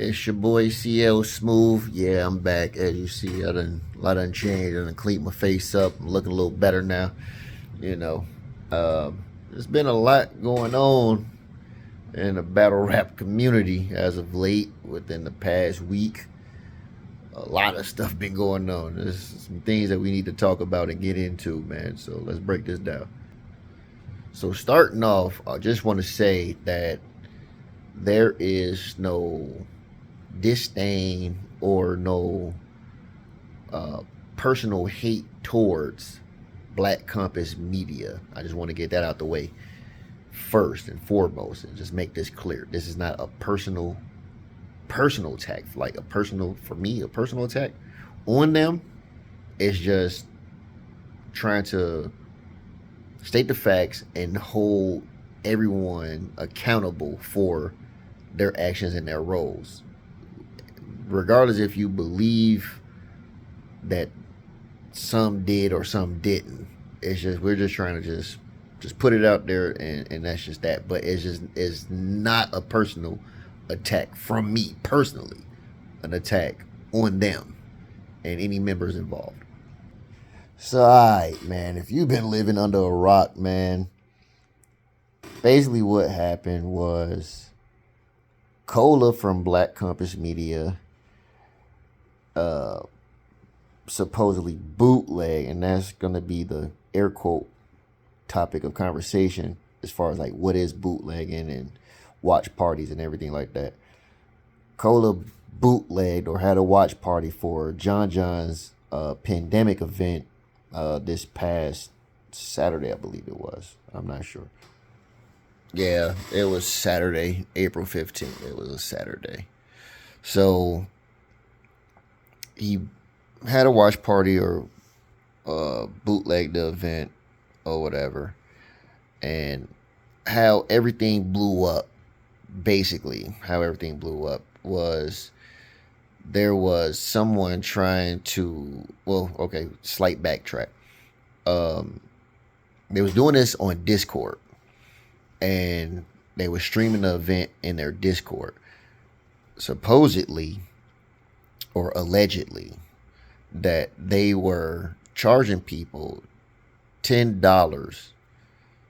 It's your boy CL Smooth. Yeah, I'm back. As you see, a lot done changed. I done cleaned my face up. I'm looking a little better now. You know, there's been a lot going on in the battle rap community as of late. Within the past week, a lot of stuff been going on. There's some things that we need to talk about and get into, man. So let's break this down. So starting off, I just want to say that there is no disdain or no uh, personal hate towards Black Compass Media. I just want to get that out the way first and foremost, and just make this clear. This is not a personal attack, like a personal for me, a personal attack on them. It's just trying to state the facts and hold everyone accountable for their actions and their roles, regardless if you believe that some did or some didn't. It's just we're just trying to just put it out there, and that's just that. But it's not a personal attack from me personally, an attack on them and any members involved. So, alright, man, if you've been living under a rock, man, basically what happened was Cola from Black Compass Media supposedly bootleg, and that's going to be the air quote topic of conversation as far as like what is bootlegging and watch parties and everything like that. Cola bootlegged or had a watch party for John John's pandemic event this past Saturday, I believe it was. I'm not sure. Yeah, it was Saturday, April 15th. It was a Saturday. So he had a watch party or bootleg the event or whatever. And how everything blew up, basically, how everything blew up was there was someone trying to, well, okay, slight backtrack. They was doing this on Discord, and they were streaming the event in their Discord. Supposedly, or allegedly, that they were charging people $10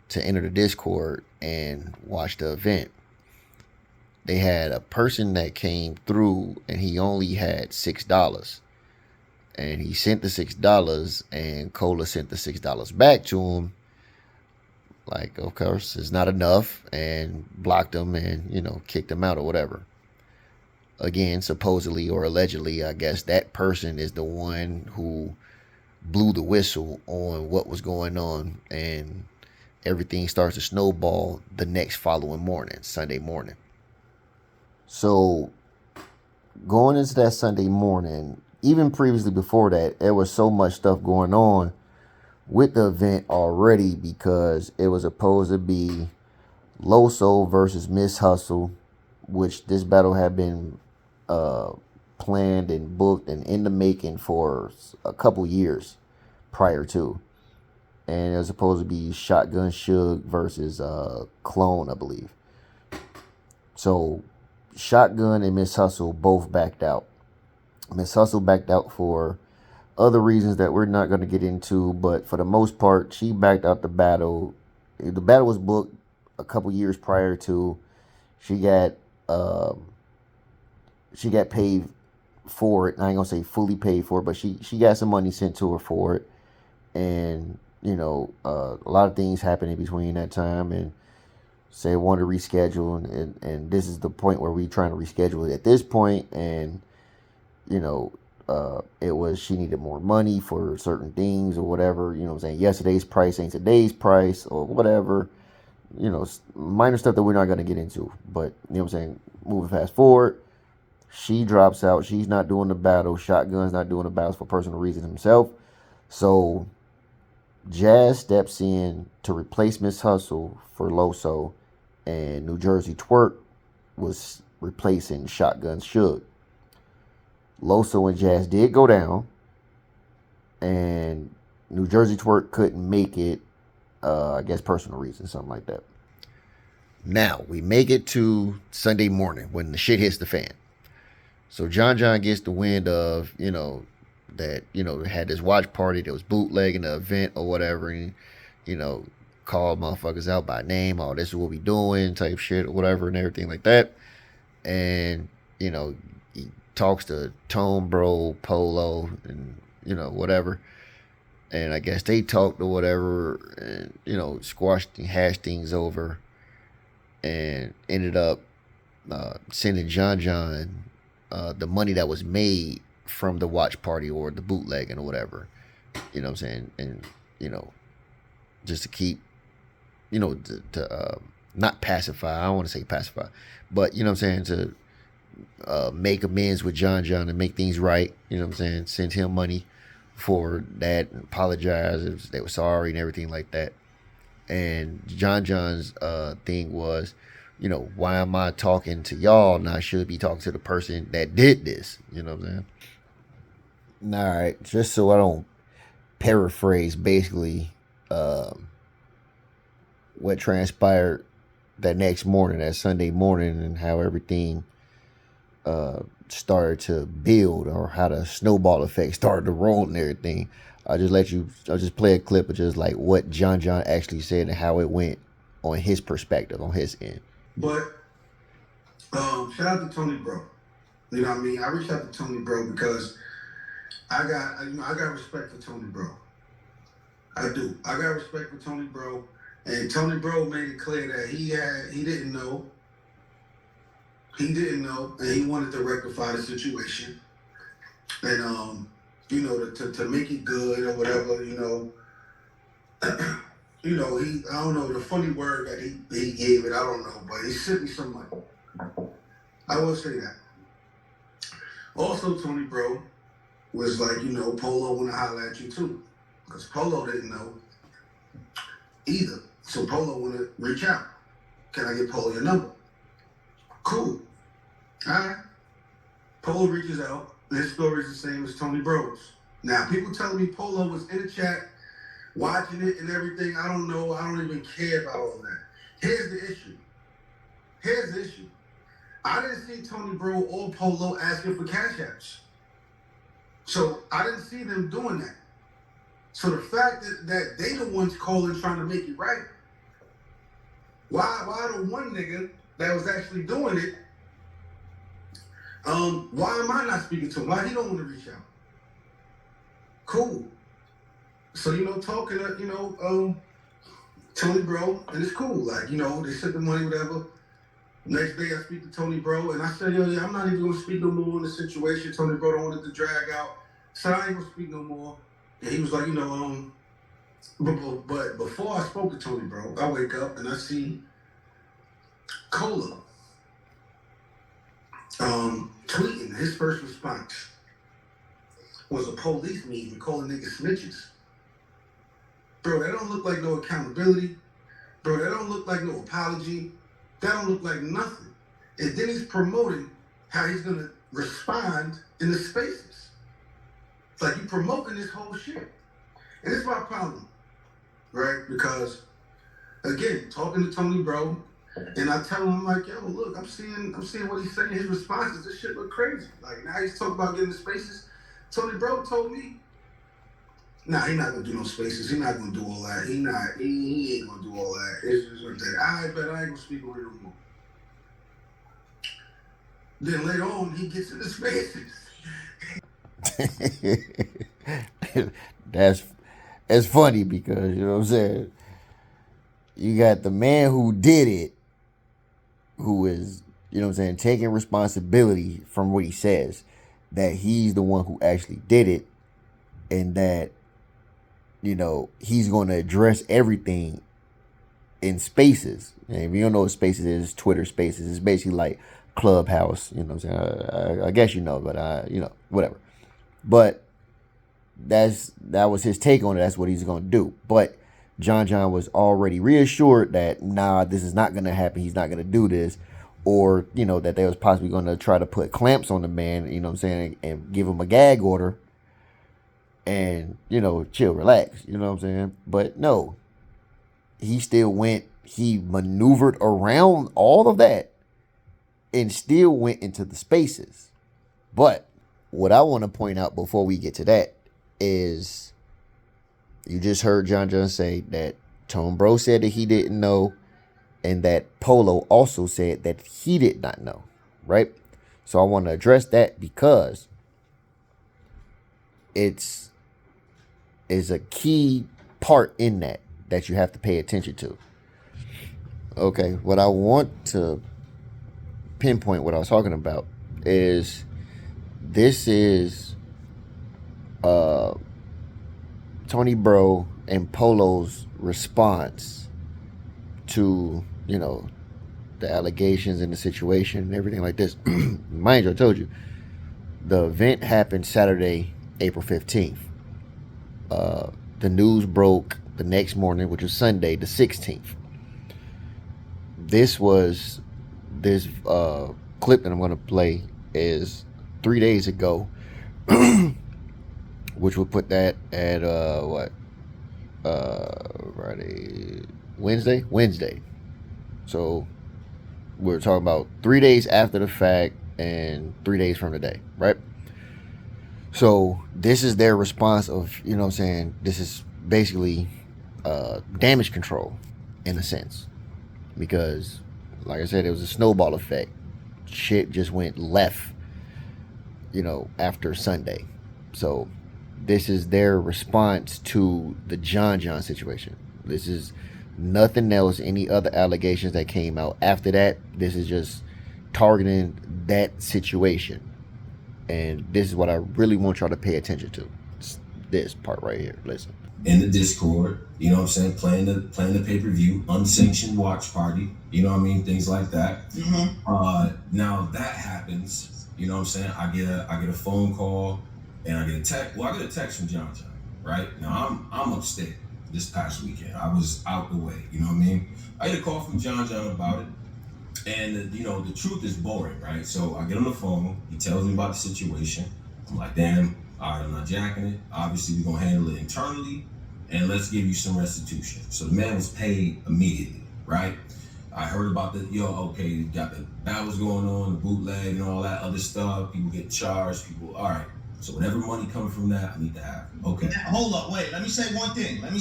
to enter the Discord and watch the event. They had a person that came through and he only had $6. And he sent the $6, and Cola sent the $6 back to him. Like, of course, it's not enough, and blocked him and, kicked him out or whatever. Again, supposedly or allegedly, I guess that person is the one who blew the whistle on what was going on, and everything starts to snowball the next following morning, Sunday morning. So going into that Sunday morning, even previously before that, there was so much stuff going on with the event already, because it was supposed to be Loso versus Miss Hustle, which this battle had been planned and booked and in the making for a couple years prior to. And it was supposed to be Shotgun Suge versus Clone, I believe. So Shotgun and Miss Hustle both backed out. Miss Hustle backed out for other reasons that we're not going to get into, but for the most part, she backed out the battle. The battle was booked a couple years prior to. She got paid for it. I ain't gonna say fully paid for it, but she got some money sent to her for it. And a lot of things happened in between that time, and say want to reschedule, and this is the point where we trying to reschedule it at this point. And it was she needed more money for certain things or whatever. I'm saying yesterday's price ain't today's price or whatever. Minor stuff that we're not going to get into. But I'm saying, moving fast forward, she drops out. She's not doing the battle. Shotgun's not doing the battles for personal reasons himself. So Jazz steps in to replace Miss Hustle for Loso, and New Jersey Twerk was replacing Shotgun Suge. Loso and Jazz did go down, and New Jersey Twerk couldn't make it, I guess personal reasons, something like that. Now, we make it to Sunday morning when the shit hits the fan. So John gets the wind of, that, had this watch party that was bootlegging the event or whatever, and, you know, called motherfuckers out by name, oh, this is what we doing, type shit or whatever, and everything like that. And, he talks to Tone Bro, Polo, and, whatever. And I guess they talked or whatever, and, squashed and hashed things over, and ended up sending John the money that was made from the watch party or the bootlegging or whatever. You know what I'm saying? And, just to keep, to not pacify. I don't want to say pacify, but, you know what I'm saying? To make amends with John and make things right. You know what I'm saying? Send him money for that and apologize if they were sorry and everything like that. And John's thing was, why am I talking to y'all and I should be talking to the person that did this? You know what I'm saying? All right, just so I don't paraphrase basically what transpired that next morning, that Sunday morning, and how everything started to build, or how the snowball effect started to roll and everything. I'll just play a clip of just like what John actually said and how it went on his perspective, on his end. But shout out to Tony Bro. You know what I mean? I reached out to Tony Bro because I got respect for Tony Bro. I do. I got respect for Tony Bro, and Tony Bro made it clear that he didn't know. He didn't know, and he wanted to rectify the situation, and to make it good or whatever, I don't know the funny word that he gave it. I don't know, but he sent me some money. I will say that. Also, Tony Bro was like, Polo want to holler at you too, because Polo didn't know either. So Polo want to reach out. Can I get Polo your number? Cool. All right. Polo reaches out. His story is the same as Tony Bro's. Now, people telling me Polo was in the chat, watching it and everything. I don't know. I don't even care about all that. Here's the issue. I didn't see Tony Bro or Polo asking for cash apps. So I didn't see them doing that. So the fact that they the ones calling trying to make it right, why the one nigga that was actually doing it, why am I not speaking to him? Why he don't want to reach out? Cool. So, talking to, Tony Bro, and it's cool. Like, they sent the money, whatever. Next day I speak to Tony Bro, and I said, yeah, I'm not even going to speak no more on the situation. Tony Bro don't want it to drag out. So I ain't going to speak no more. And he was like, but before I spoke to Tony Bro, I wake up and I see Cola tweeting. His first response was a police meeting calling niggas snitches. Bro, that don't look like no accountability. Bro, that don't look like no apology. That don't look like nothing. And then he's promoting how he's going to respond in the spaces. It's like you promoting this whole shit. And it's my problem, right? Because, again, talking to Tony Bro, and I tell him, I'm like, yo, look, I'm seeing what he's saying. His responses, this shit look crazy. Like, now he's talking about getting the spaces. Tony Bro told me, nah, he not gonna do no spaces. He not gonna do all that. He ain't gonna do all that. It's just like that. I bet I ain't gonna speak with him no more. Then later on, he gets in the spaces. That's funny because, you know what I'm saying, you got the man who did it, who is, you know what I'm saying, taking responsibility from what he says, that he's the one who actually did it, and that, he's going to address everything in spaces. And if you don't know what spaces is, Twitter spaces, it's basically like Clubhouse, you know what I'm saying? I guess but whatever. But that was his take on it. That's what he's going to do. But John was already reassured that, nah, this is not going to happen. He's not going to do this. Or, that they was possibly going to try to put clamps on the man, you know what I'm saying, and give him a gag order and, chill, relax, you know what I'm saying? But no, he still went, he maneuvered around all of that and still went into the spaces. But what I want to point out before we get to that is you just heard John John say that Tone Bro said that he didn't know, and that Polo also said that he did not know, right? So I want to address that because it's is a key part in that you have to pay attention to. Okay, what I want to pinpoint what I was talking about is this is Tony Bro and Polo's response to, the allegations and the situation and everything like this. Mind you, I told you, the event happened Saturday, April 15th. The news broke the next morning, which was Sunday, the 16th. This clip that I'm going to play is 3 days ago, which would put that at Friday, Wednesday. So we're talking about 3 days after the fact and 3 days from today, right? So this is their response of, you know what I'm saying, this is basically damage control in a sense. Because, like I said, it was a snowball effect. Shit just went left, after Sunday. So this is their response to the John John situation. This is nothing else, any other allegations that came out after that. This is just targeting that situation. And this is what I really want y'all to pay attention to. It's this part right here. Listen. In the Discord, you know what I'm saying, playing the pay-per-view, unsanctioned watch party, you know what I mean, things like that. Now that happens, you know what I'm saying, I get a phone call and I get a text. Well, I get a text from John John, right? Now I'm upstate this past weekend. I was out the way, you know what I mean? I get a call from John John about it. And the truth is boring, right? So I get on the phone, he tells me about the situation. I'm like, damn, all right, I'm not jacking it. Obviously, we're gonna handle it internally, and let's give you some restitution. So the man was paid immediately, right? I heard about you got the battles going on, the bootleg and all that other stuff. People get charged, all right. So whatever money coming from that, I need to have. Okay. Now, hold up, wait, let me say one thing. Right.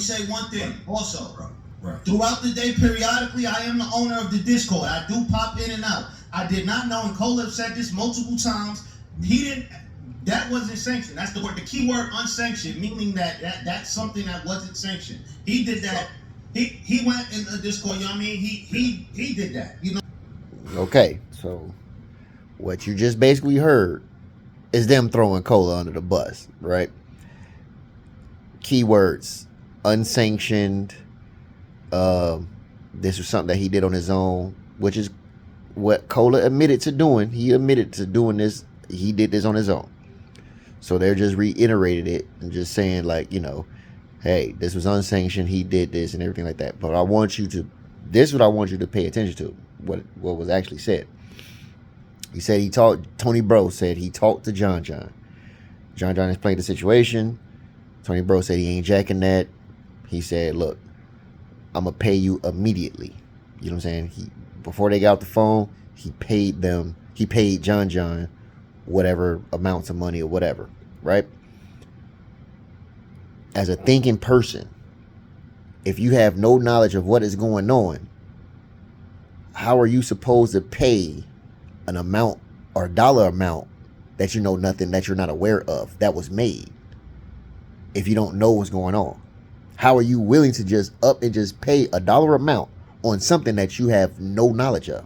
Also. Right. Throughout the day, periodically, I am the owner of the Discord. I do pop in and out. I did not know, and Cole have said this multiple times, that wasn't sanctioned. That's the word, the key word, unsanctioned, meaning that's something that wasn't sanctioned. He did that. He went in the Discord, you know what I mean? He did that, Okay, so what you just basically heard is them throwing Cola under the bus, right? Keywords, unsanctioned. This was something that he did on his own, which is what Cola admitted to doing. He admitted to doing this. He did this on his own. So they're just reiterated it and just saying, like, hey, this was unsanctioned. He did this and everything like that. But this is what I want you to pay attention to, what was actually said. He said Tony Bro said he talked to John John. John John explained the situation. Tony Bro said he ain't jacking that. He said, look, I'm going to pay you immediately. You know what I'm saying? Before they got off the phone, he paid John John whatever amounts of money or whatever, right? As a thinking person, if you have no knowledge of what is going on, how are you supposed to pay an amount or a dollar amount that you know nothing, that you're not aware of, that was made, if you don't know what's going on? How are you willing to just up and just pay a dollar amount on something that you have no knowledge of?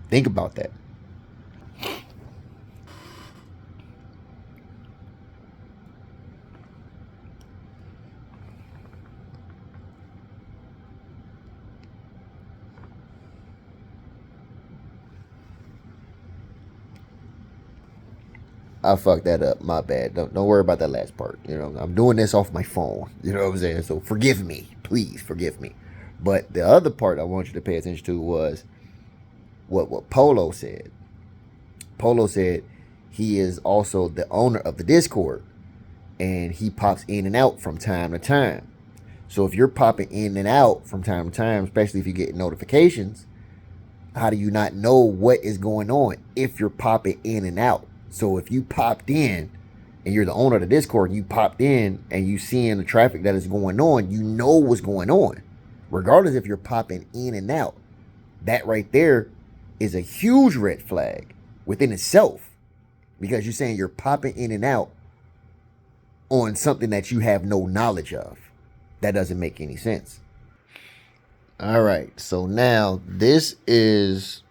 Think about that. I fucked that up. My bad. Don't worry about that last part. I'm doing this off my phone. You know what I'm saying? So forgive me. Please forgive me. But the other part I want you to pay attention to was what Polo said. Polo said he is also the owner of the Discord, and he pops in and out from time to time. So if you're popping in and out from time to time, especially if you get notifications, How do you not know what is going on if you're popping in and out? So if you popped in and you're the owner of the Discord, you popped in and you seeing the traffic that is going on, you know what's going on. Regardless if you're popping in and out. That right there is a huge red flag within itself. Because you're saying you're popping in and out on something that you have no knowledge of. That doesn't make any sense. All right, so now this is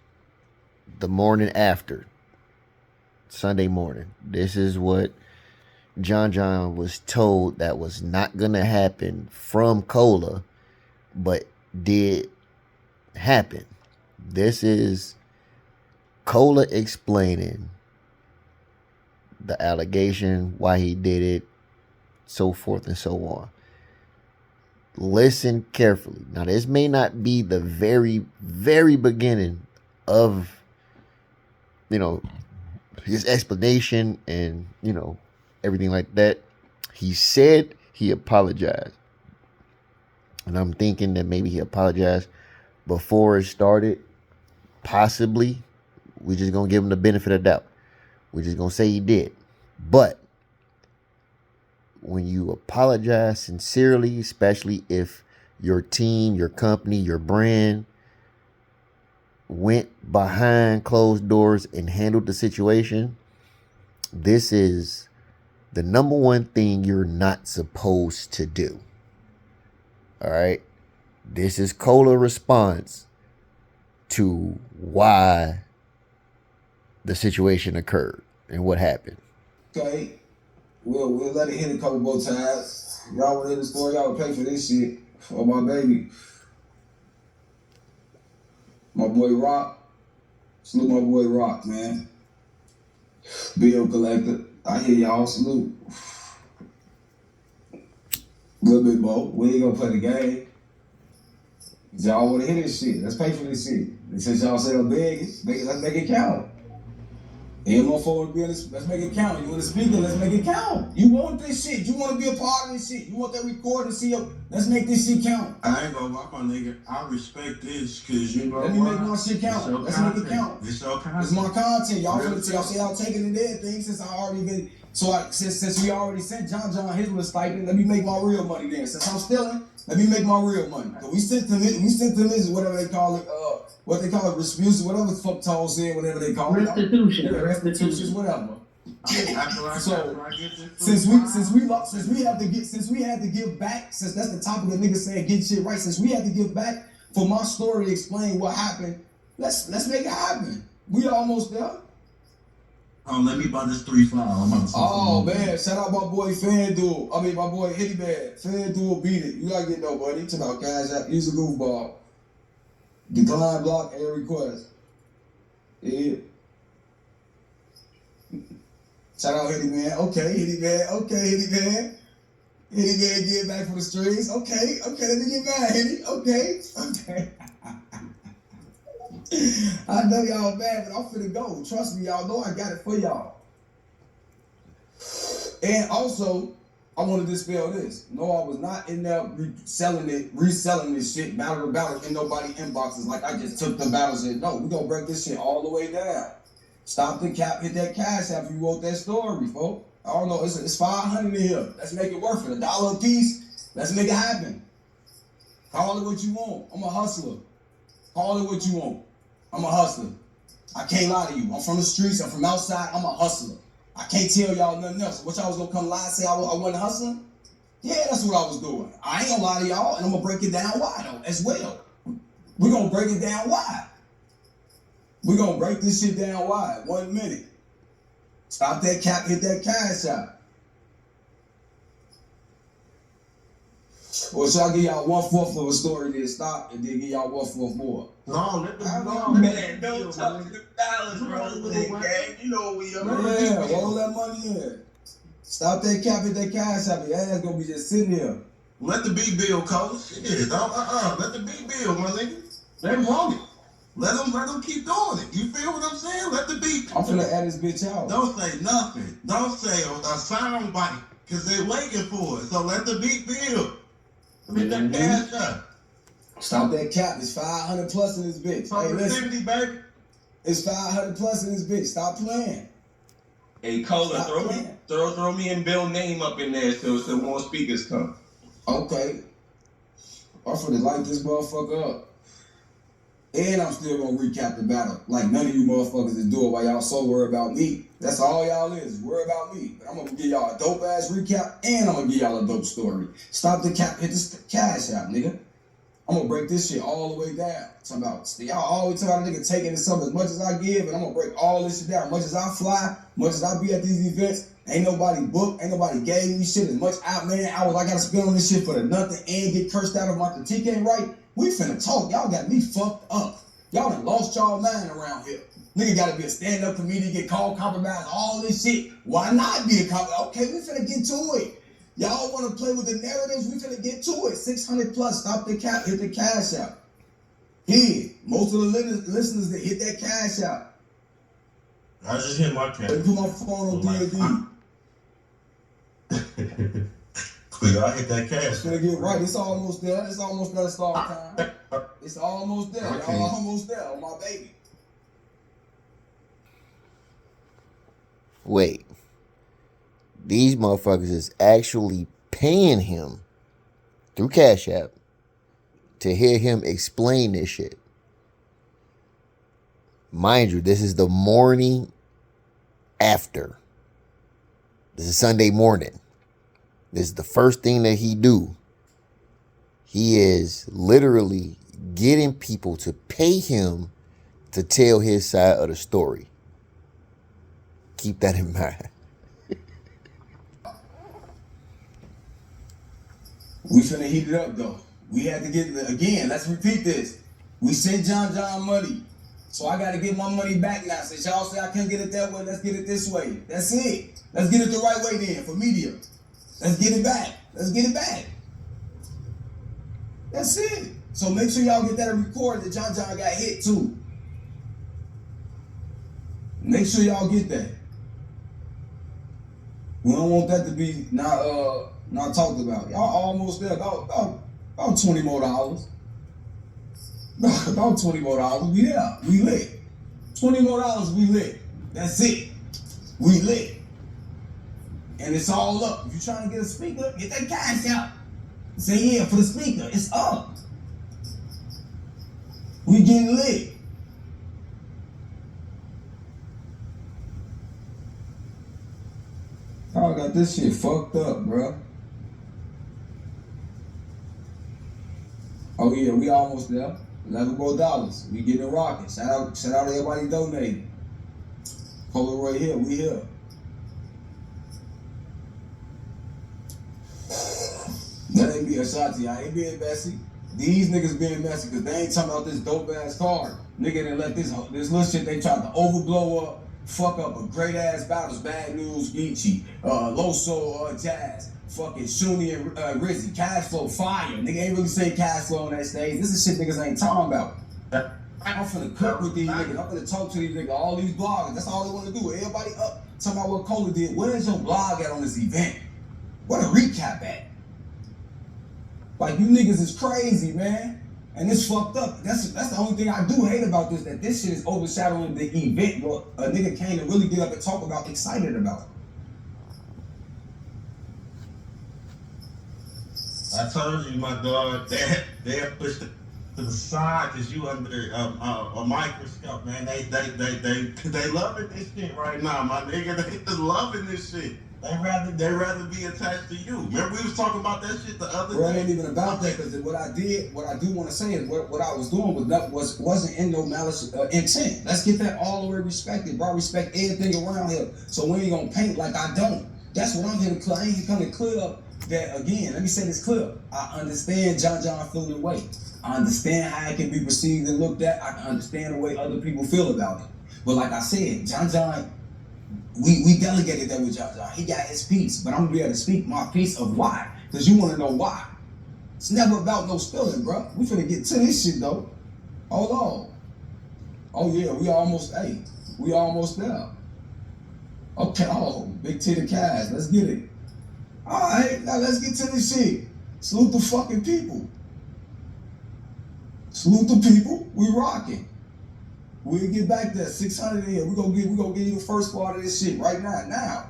the morning after, Sunday morning. This is what John was told that was not going to happen from Cola, but did happen. This is Cola explaining the allegation, why he did it, so forth and so on. Listen carefully. Now, this may not be the very, very beginning of, his explanation and, everything like that. He said he apologized. And I'm thinking that maybe he apologized before it started. Possibly. We're just going to give him the benefit of doubt. We're just going to say he did. But when you apologize sincerely, especially if your team, your company, your brand went behind closed doors and handled the situation, this is the number one thing you're not supposed to do. All right? This is Cola response to why the situation occurred and what happened. Okay, we'll let it hit a couple more times. Y'all want to hear the story? Y'all pay for this shit for my baby. My boy Rock. Salute my boy Rock, man. Bill collector. I hear y'all. Salute. A little bit more. We ain't gonna play the game. Y'all want to hear this shit? Let's pay for this shit. And since y'all say I'm big, let's make it count. And more forward business, let's make it count. You want to speak it, let's make it count. You want this shit. You want to be a part of this shit. You want that recording, see yo. Let's make this shit count. I ain't gonna lie, my nigga. I respect this because you know Let me make my shit count. Let's make it count. It's your content. It's my content. Y'all say y'all taking it in things since I already been. Since we already sent John his little stipend, let me make my real money then. Since I'm stealing, let me make my real money. We sent them this, whatever they call it, restitution, whatever the fuck Tall said, whatever they call it. Restitution, whatever. So since we had to give back, since that's the topic of niggas saying get shit right, since we had to give back for my story to explain what happened, let's make it happen. We almost there. Let me buy this 3 flower. Oh man, shout out my boy FanDuel. I mean my boy Hitty Man. FanDuel beat it. You gotta get no buddy. Talk about Cash App. Use a goofball. Decline, block, and request. Yeah. Shout out Hitty Man. Okay, Hitty Man. Okay, Hitty Man. Hitty Man get back for the streets. Okay, let me get back, Hitty. Okay. I know y'all bad, but I'm finna go. Trust me, y'all know I got it for y'all. And also, I want to dispel this. No, I was not in there reselling this shit, battle to battle in nobody inboxes like I just took the battles in. No, we gonna break this shit all the way down. Stop the cap, hit that cash after you wrote that story, folks. I don't know, it's 500 in here. Let's make it worth it. $1 a piece. Let's make it happen. Call it what you want. I'm a hustler. Call it what you want. I'm a hustler. I can't lie to you. I'm from the streets. I'm from outside. I'm a hustler. I can't tell y'all nothing else. What y'all was gonna come lie and say I wasn't hustling? Yeah, that's what I was doing. I ain't gonna lie to y'all, and I'm gonna break it down why though, as well. We're gonna break it down why. We're gonna break this shit down why. 1 minute. Stop that cap, hit that cash out. Or should I give y'all 1/4 of a story, then stop, and then give y'all 1/4 more? No, let the Man, don't talk to the balance, bro. You know we are. Yeah, roll that money in. Stop that cap, hit that cash out. Your ass gonna be just sitting here. Let the beat build, coach. Yeah, let the beat build, my nigga. Let him roll it. Let them keep doing it. You feel what I'm saying? Let the beat. I'm finna add this bitch out. Don't say nothing. Don't say a sound bite, because they're waiting for it. So let the beat build. Let that cash up. Stop that cap. It's 500 plus in this bitch. Hey, listen. 70, baby. It's 500 plus in this bitch. Stop playing. Hey, Cola, throw me and Bill's name up in there so more speakers come. Okay. I'm finna light this motherfucker up. And I'm still gonna recap the battle. Like none of you motherfuckers is doing while y'all so worried about me. That's all y'all is worried about me. But I'm gonna give y'all a dope ass recap and I'm gonna give y'all a dope story. Stop the cap, hit the cash out, nigga. I'm gonna break this shit all the way down. Talking about, y'all always talk about a nigga taking this up as much as I give, and I'm gonna break all this shit down. As much as I fly, much as I be at these events, ain't nobody booked, ain't nobody gave me shit as much out, man. I gotta spend on this shit for the nothing and get cursed out if my critique ain't right. We finna talk. Y'all got me fucked up. Y'all done lost y'all mind around here. Nigga gotta be a stand-up comedian, get called compromised, all this shit. Why not be a compromise? Okay, we finna get to it. Y'all want to play with the narratives? We finna get to it. 600 plus. Stop the cap. Hit the cash out. Here, most of the listeners that hit that cash out. I just hit my cash. Let me put my phone on D&D. Clear, I hit that cash. It's gonna get right. It's almost there. It's almost there to start time. It's almost there. Okay. Y'all almost there on my baby. Wait. These motherfuckers is actually paying him through Cash App to hear him explain this shit. Mind you, this is the morning after. This is Sunday morning. This is the first thing that he do. He is literally getting people to pay him to tell his side of the story. Keep that in mind. We finna heat it up though. We had to get, again, let's repeat this. We sent John money. So I gotta get my money back now. Since y'all say I can't get it that way, let's get it this way. That's it. Let's get it the right way then for media. Let's get it back. Let's get it back. That's it. So make sure y'all get that recorded that John got hit too. Make sure y'all get that. We don't want that to be not talked about. Y'all almost there. About $20 more. About $20 more. We there. We lit. $20 more. We lit. That's it. We lit. And it's all up. If you trying to get a speaker, get that cash out. Say yeah for the speaker. It's up. We getting lit. Y'all got this shit fucked up, bro. Oh yeah, we almost there. $11 more. We getting rocking. Shout out to everybody donating. Polaroid here, we here. That ain't being Ashanti. I ain't being messy. These niggas being messy because they ain't talking about this dope ass card. Nigga didn't let this little shit they tried to overblow up, fuck up a great ass battles. Bad News, Geechee, Loso, Jazz, fucking Shuni and Rizzy, Cash Flow, Fire. Nigga ain't really say Cash Flow on that stage. This is shit niggas ain't talking about. I'm finna cook with these niggas. I'm finna talk to these niggas. All these bloggers. That's all they want to do. Everybody up talking about what Cola did. Where is your blog at on this event? What a recap at? Like, you niggas is crazy, man. And it's fucked up. That's the only thing I do hate about this, that this shit is overshadowing the event what a nigga came to really get up and talk about, excited about. I told you, my dog, they pushed to the side because you under a microscope, man. They loving this shit right now, my nigga. They just loving this shit. They rather be attached to you. Remember we was talking about that shit the other day? It ain't even about that, because what I do want to say is what I was doing wasn't in no malice intent. Let's get that all the way respected, bro. I respect everything around here. So we ain't gonna paint like I don't. That's what I'm here to clear. I ain't here coming to clear up that again. Let me say this clear. I understand John feeling the way. I understand how it can be perceived and looked at. I can understand the way other people feel about it. But like I said, John, we delegated that with John. He got his piece, but I'm gonna be able to speak my piece of why. Because you want to know why. It's never about no spilling, bro. We finna get to this shit though. Hold on. Oh yeah, we almost there. Okay, oh, big titty cash. Let's get it. All right, now let's get to this shit. Salute the fucking people. Salute the people. We rocking. We'll get back there. 600 in. We gonna give you the first part of this shit right now. Now.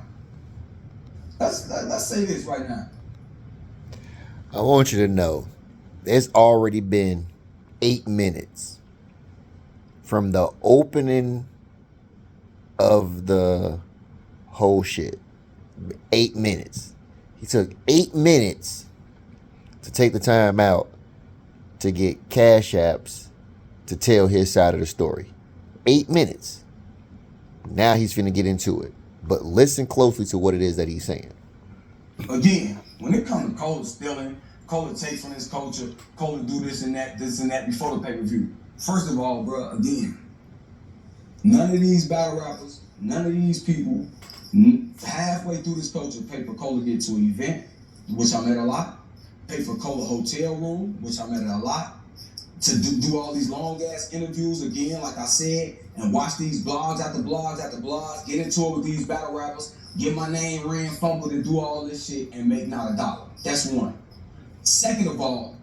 Let's say this right now. I want you to know there's already been 8 minutes from the opening of the whole shit. 8 minutes. He took 8 minutes to take the time out to get Cash Apps to tell his side of the story. 8 minutes. Now he's finna get into it. But listen closely to what it is that he's saying. Again, when it comes to Cole stealing, Cole take from his culture, Cole do this and that before the pay-per-view. First of all, bro, again, none of these battle rappers, none of these people, halfway through this culture, pay for Cole to get to an event, which I'm at a lot. Pay for Cole a hotel room, which I'm at a lot. To do all these long-ass interviews again, like I said, and watch these blogs after blogs after blogs, get into it with these battle rappers, get my name ran, fumbled, and do all this shit and make not a dollar. That's one. Second of all,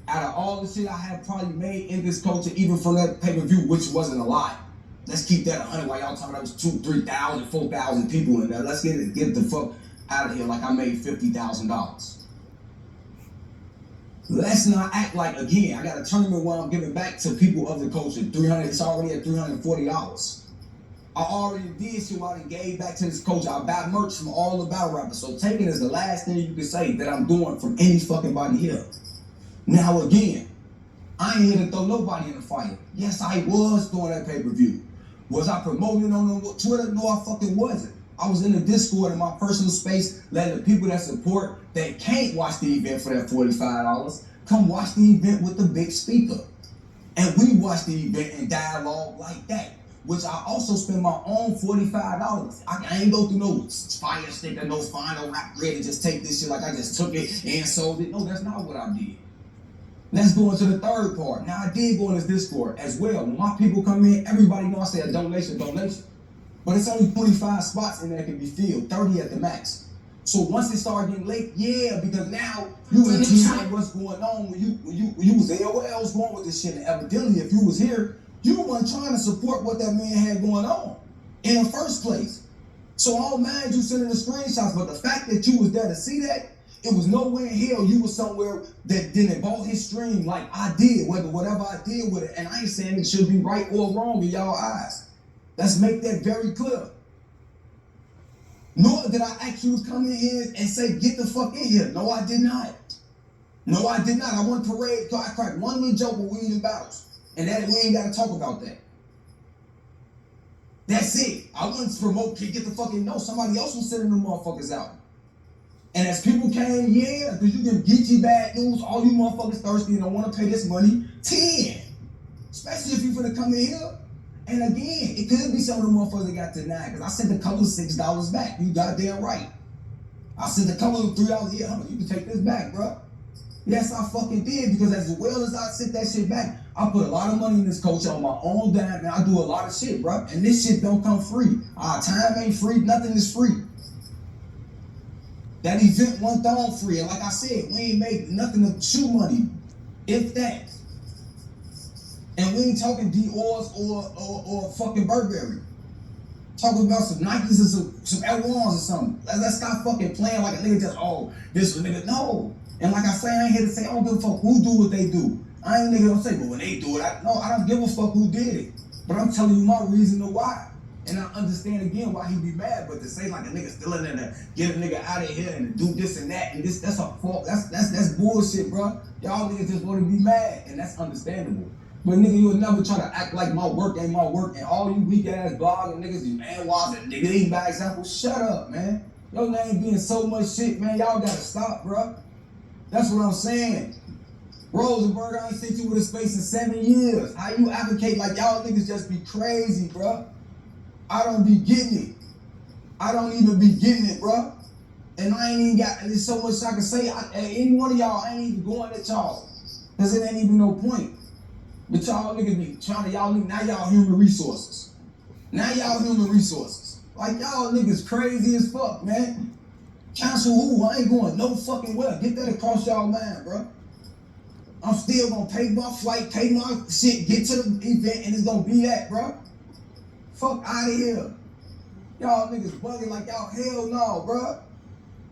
out of all the shit I have probably made in this culture, even from that pay-per-view, which wasn't a lot, let's keep that 100 while y'all talking about it was 2,000, 3,000, 4,000 people in there. Let's get the fuck out of here like I made $50,000. Let's not act like, again, I got a tournament where I'm giving back to people of the culture. It's already at $340. I already did shit while I gave back to this culture. I buy merch from all the battle rappers. So take it as the last thing you can say that I'm doing from any fucking body here. Now again, I ain't here to throw nobody in the fire. Yes, I was doing that pay-per-view. Was I promoting on Twitter? No, I fucking wasn't. I was in the Discord in my personal space, letting the people that support, that can't watch the event for that $45, come watch the event with the big speaker. And we watch the event and dialogue like that, which I also spend my own $45. I ain't go through no fire sticker, no final rap ready, just take this shit like I just took it and sold it. No, that's not what I did. Let's go into the third part. Now, I did go in this Discord as well. When my people come in, everybody know I say a donation. But it's only 25 spots in there that can be filled, 30 at the max. So once it started getting late, yeah, because now you in like what's going on when you was AOL's going with this shit. And evidently, if you was here, you weren't trying to support what that man had going on in the first place. So all mad you sending the screenshots, but the fact that you was there to see that, it was nowhere in hell you was somewhere that didn't bought his stream like I did, whatever I did with it. And I ain't saying it should be right or wrong in y'all eyes. Let's make that very clear. Nor did I ask you to come in here and say, get the fuck in here. No, I did not. No, I did not. I want parade. I cracked one little joke with weed and battles. And that we ain't got to talk about that. That's it. I wouldn't promote, get the fucking no. Somebody else was sending them motherfuckers out. And as people came, yeah, because you can get you bad news, all you motherfuckers thirsty and don't want to pay this money, 10. Especially if you finna come in here. And again, it could be some of the motherfuckers that got denied, because I sent a couple of $6 back. You goddamn right. I sent a couple of $3, yeah, you can take this back, bro. Yes, I fucking did, because as well as I sent that shit back, I put a lot of money in this culture on my own dime, and I do a lot of shit, bro. And this shit don't come free. Our time ain't free, nothing is free. That event went on free, and like I said, we ain't made nothing of shoe money, if that. And we ain't talking Dior's or fucking Burberry. Talking about some Nikes and some Air Ones or something. Let's stop fucking playing like a nigga just, oh, this nigga. No. And like I say, I ain't here to say, I don't give a fuck who do what they do. I ain't nigga gonna say, but when they do it, I don't give a fuck who did it. But I'm telling you my reason to why. And I understand again why he be mad, but to say like a nigga still in there, get a nigga out of here and do this and that and this, that's a fault. That's bullshit, bro. Y'all niggas just want to be mad, and that's understandable. But nigga, you'll never try to act like my work ain't my work, and all you weak ass blogging niggas, you man was and nigga ain't by example. Shut up, man. Your name being so much shit, man. Y'all gotta stop, bro. That's what I'm saying. Rosenberg, I ain't seen you with a space in 7 years. How you advocate like y'all niggas just be crazy, bro? I don't be getting it. I don't even be getting it, bro. And I ain't even got, there's so much I can say. Any one of y'all, I ain't even going at y'all. Cause it ain't even no point. But y'all niggas be trying to, now y'all human resources. Now y'all human resources. Like y'all niggas crazy as fuck, man. Cancel who? I ain't going no fucking well. Get that across y'all mind, bro. I'm still gonna pay my flight, pay my shit, get to the event, and it's gonna be that, bro. Fuck out of here. Y'all niggas bugging like y'all, hell no, bro.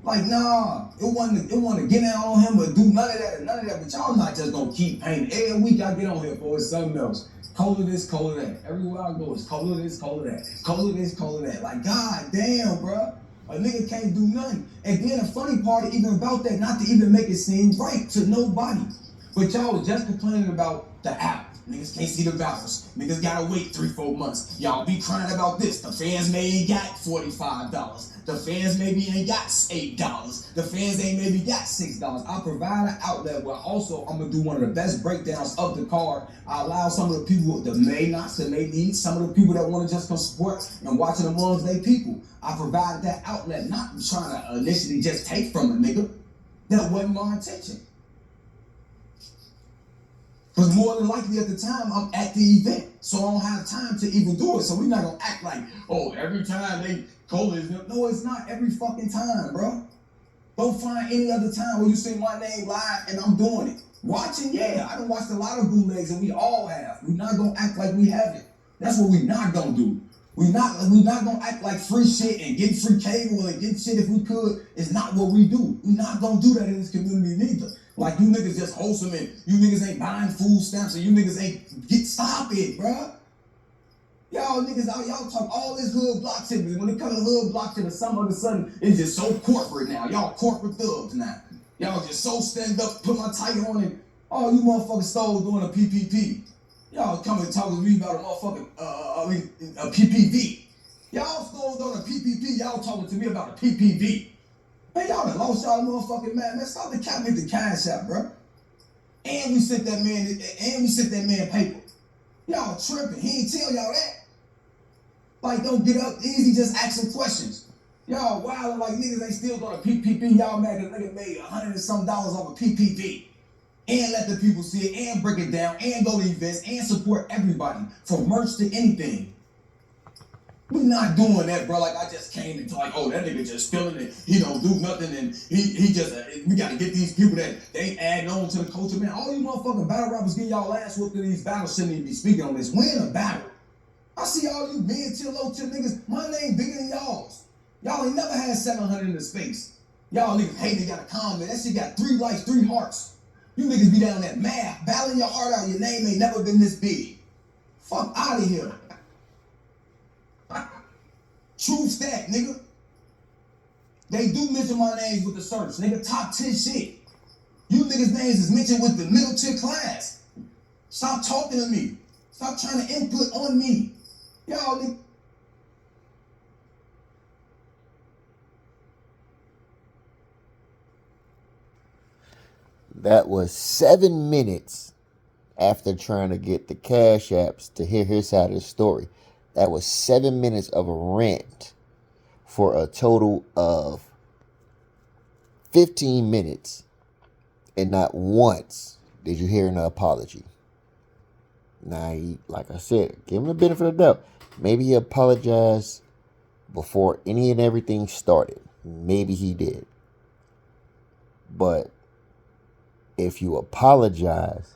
Like, nah, it wasn't to get out on him or do none of that. But y'all not just gonna keep paying. Every week I get on here for it's something else. Cola this, cola that. Everywhere I go, it's cola this, cola that. Cola this, cola that. Like, god damn, bro. A nigga can't do nothing. And then the funny part even about that, not to even make it seem right to nobody. But y'all was just complaining about the app. Niggas can't see the battles. Niggas gotta wait 3-4 months. Y'all be crying about this. The fans maybe got $45. The fans maybe ain't got $8. The fans ain't maybe got $6. I provide an outlet where also I'm gonna do one of the best breakdowns of the card. I allow some of the people that may not, that may need, some of the people that want to just come support and watching amongst their people. I provided that outlet, not trying to initially just take from a nigga. That wasn't my intention. Because more than likely at the time, I'm at the event. So I don't have time to even do it. So we're not going to act like, oh, every time they Cola is... No, it's not every fucking time, bro. Don't find any other time where you see my name live and I'm doing it. Watching, yeah. I done watched a lot of bootlegs and we all have. We're not going to act like we haven't. That's what we're not going to do. We're not going to act like free shit and get free cable and get shit if we could. It's not what we do. We're not going to do that in this community neither. Like, you niggas just wholesome and you niggas ain't buying food stamps and you niggas ain't stop it, bruh. Y'all niggas out, y'all talk all this hood block shit, but when it comes to hood block shit, some of a sudden, it's just so corporate now. Y'all corporate thugs now. Y'all just so stand up, put my title on it. Oh, you motherfucking stole doing a PPP. Y'all coming and talking to me about a motherfucking, a PPV. Y'all stole doing a PPP, y'all talking to me about a PPV. Man, y'all done lost y'all motherfucking man. Man, stop the cap, make the cash out, bro. And we sent that man paper. Y'all tripping. He ain't tell y'all that. Like, don't get up easy, just ask some questions. Y'all wildin' like niggas ain't still gonna PPP. Y'all mad cause nigga made $100 and some off of PPP. And let the people see it, and break it down, and go to events, and support everybody. From merch to anything. We not doing that, bro. Like, I just came and like, oh, that nigga just feeling it. He don't do nothing, and he just, we gotta get these people that they ain't adding on to the culture, man. All you motherfucking battle rappers get y'all ass whooped in these battles shouldn't even be speaking on this. Win a battle. I see all you mid-tier, low-tier niggas, my name bigger than y'all's. Y'all ain't never had 700 in the space. Y'all niggas hate they got a comment. That shit got 3 likes, 3 hearts. You niggas be down that math, battling your heart out. Your name ain't never been this big. Fuck out of here. True stat, nigga. They do mention my names with the search. Nigga, top 10 shit. You niggas' names is mentioned with the middle tier class. Stop talking to me. Stop trying to input on me. Y'all niggas. That was 7 minutes after trying to get the Cash Apps to hear his side of the story. That was 7 minutes of a rant for a total of 15 minutes. And not once did you hear an apology. Now, like I said, give him the benefit of the doubt. Maybe he apologized before any and everything started. Maybe he did. But if you apologize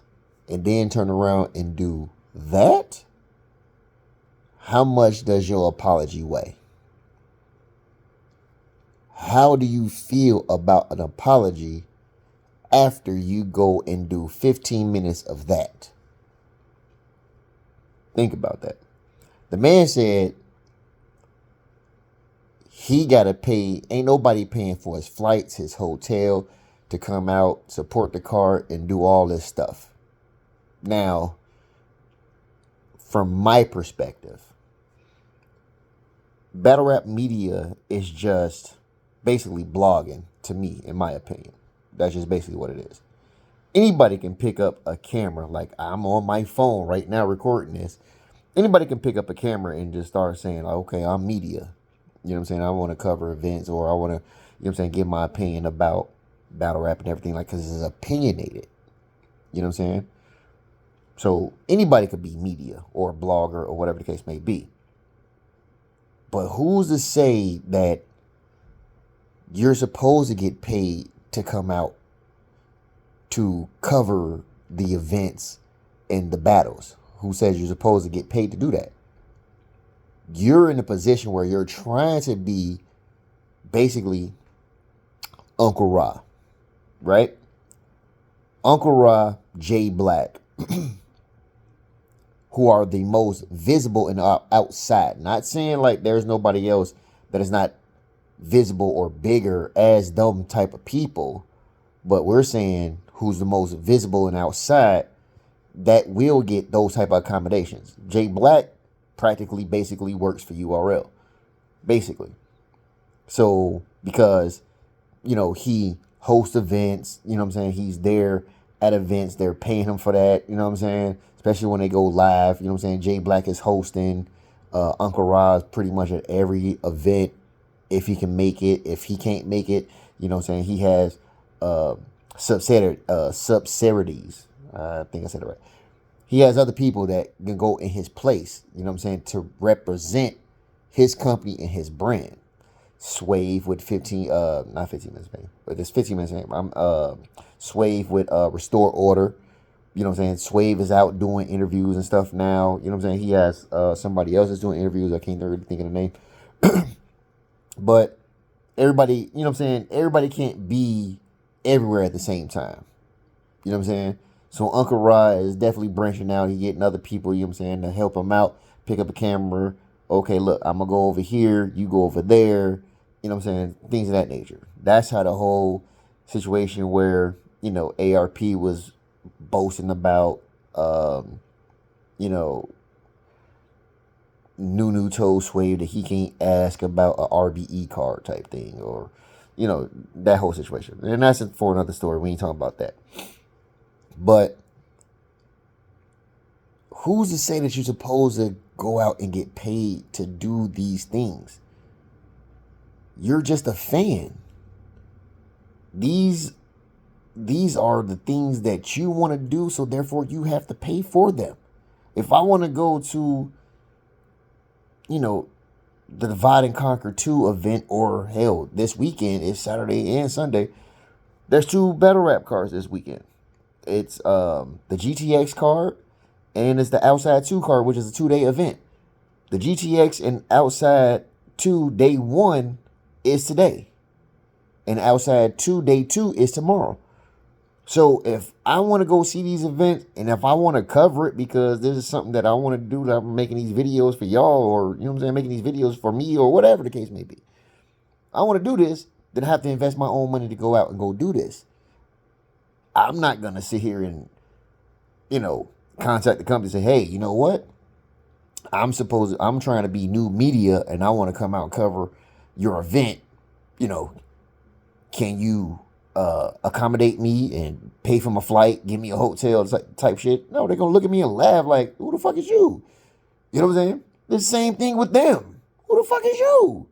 and then turn around and do that, how much does your apology weigh? How do you feel about an apology after you go and do 15 minutes of that? Think about that. The man said he got to pay, ain't nobody paying for his flights, his hotel, to come out, support the card, and do all this stuff. Now, from my perspective, battle rap media is just basically blogging, to me, in my opinion. That's just basically what it is. Anybody can pick up a camera, like I'm on my phone right now recording this. Anybody can pick up a camera and just start saying, like, okay, I'm media. You know what I'm saying? I want to cover events, or I want to, you know what I'm saying, give my opinion about battle rap and everything, like, because it's opinionated. You know what I'm saying? So anybody could be media or a blogger or whatever the case may be. But who's to say that you're supposed to get paid to come out to cover the events and the battles? Who says you're supposed to get paid to do that? You're in a position where you're trying to be basically Uncle Ra, right? Uncle Ra, Jay Black, who are the most visible and outside. Not saying like there's nobody else that is not visible or bigger as them type of people, but we're saying who's the most visible and outside that will get those type of accommodations. Jay Black practically basically works for URL, basically. So because, you know, he hosts events, you know what I'm saying, he's there at events, they're paying him for that, you know what I'm saying, especially when they go live, you know what I'm saying. Jay Black is hosting, Uncle Roz pretty much at every event if he can make it. If he can't make it, you know what I'm saying, he has subsidiaries. I think I said it right. He has other people that can go in his place, you know what I'm saying, to represent his company and his brand. Swave with 15, not 15 minutes, man, but it's 15 minutes, man. I'm Swave with Restore Order. You know what I'm saying? Swave is out doing interviews and stuff now. You know what I'm saying? He has somebody else is doing interviews. I can't really think of the name. But everybody, you know what I'm saying? Everybody can't be everywhere at the same time. You know what I'm saying? So Uncle Ra is definitely branching out. He getting other people, you know what I'm saying, to help him out, pick up a camera. Okay, look, I'm going to go over here. You go over there. You know what I'm saying? Things of that nature. That's how the whole situation where, you know, ARP was boasting about, you know, Nunu told Swave that he can't ask about a RBE card type thing, or, you know, that whole situation. And that's for another story. We ain't talking about that. But who's to say that you're supposed to go out and get paid to do these things? You're just a fan. These are the things that you want to do, so therefore you have to pay for them. If I want to go to, you know, the Divide and Conquer 2 event, or hell, this weekend is Saturday and Sunday. There's 2 battle rap cards this weekend. It's the GTX card and it's the Outside 2 card, which is a 2-day event. The GTX and Outside 2 day 1 is today. And Outside 2 day 2 is tomorrow. So if I want to go see these events, and if I want to cover it because this is something that I want to do, that I'm making these videos for y'all, or, you know what I'm saying, making these videos for me, or whatever the case may be, I want to do this, then I have to invest my own money to go out and go do this. I'm not going to sit here and, you know, contact the company and say, hey, you know what? I'm trying to be new media and I want to come out and cover your event. You know, can you accommodate me and pay for my flight, give me a hotel type shit? No, they're going to look at me and laugh like, who the fuck is you? You know what I'm saying? The same thing with them. Who the fuck is you?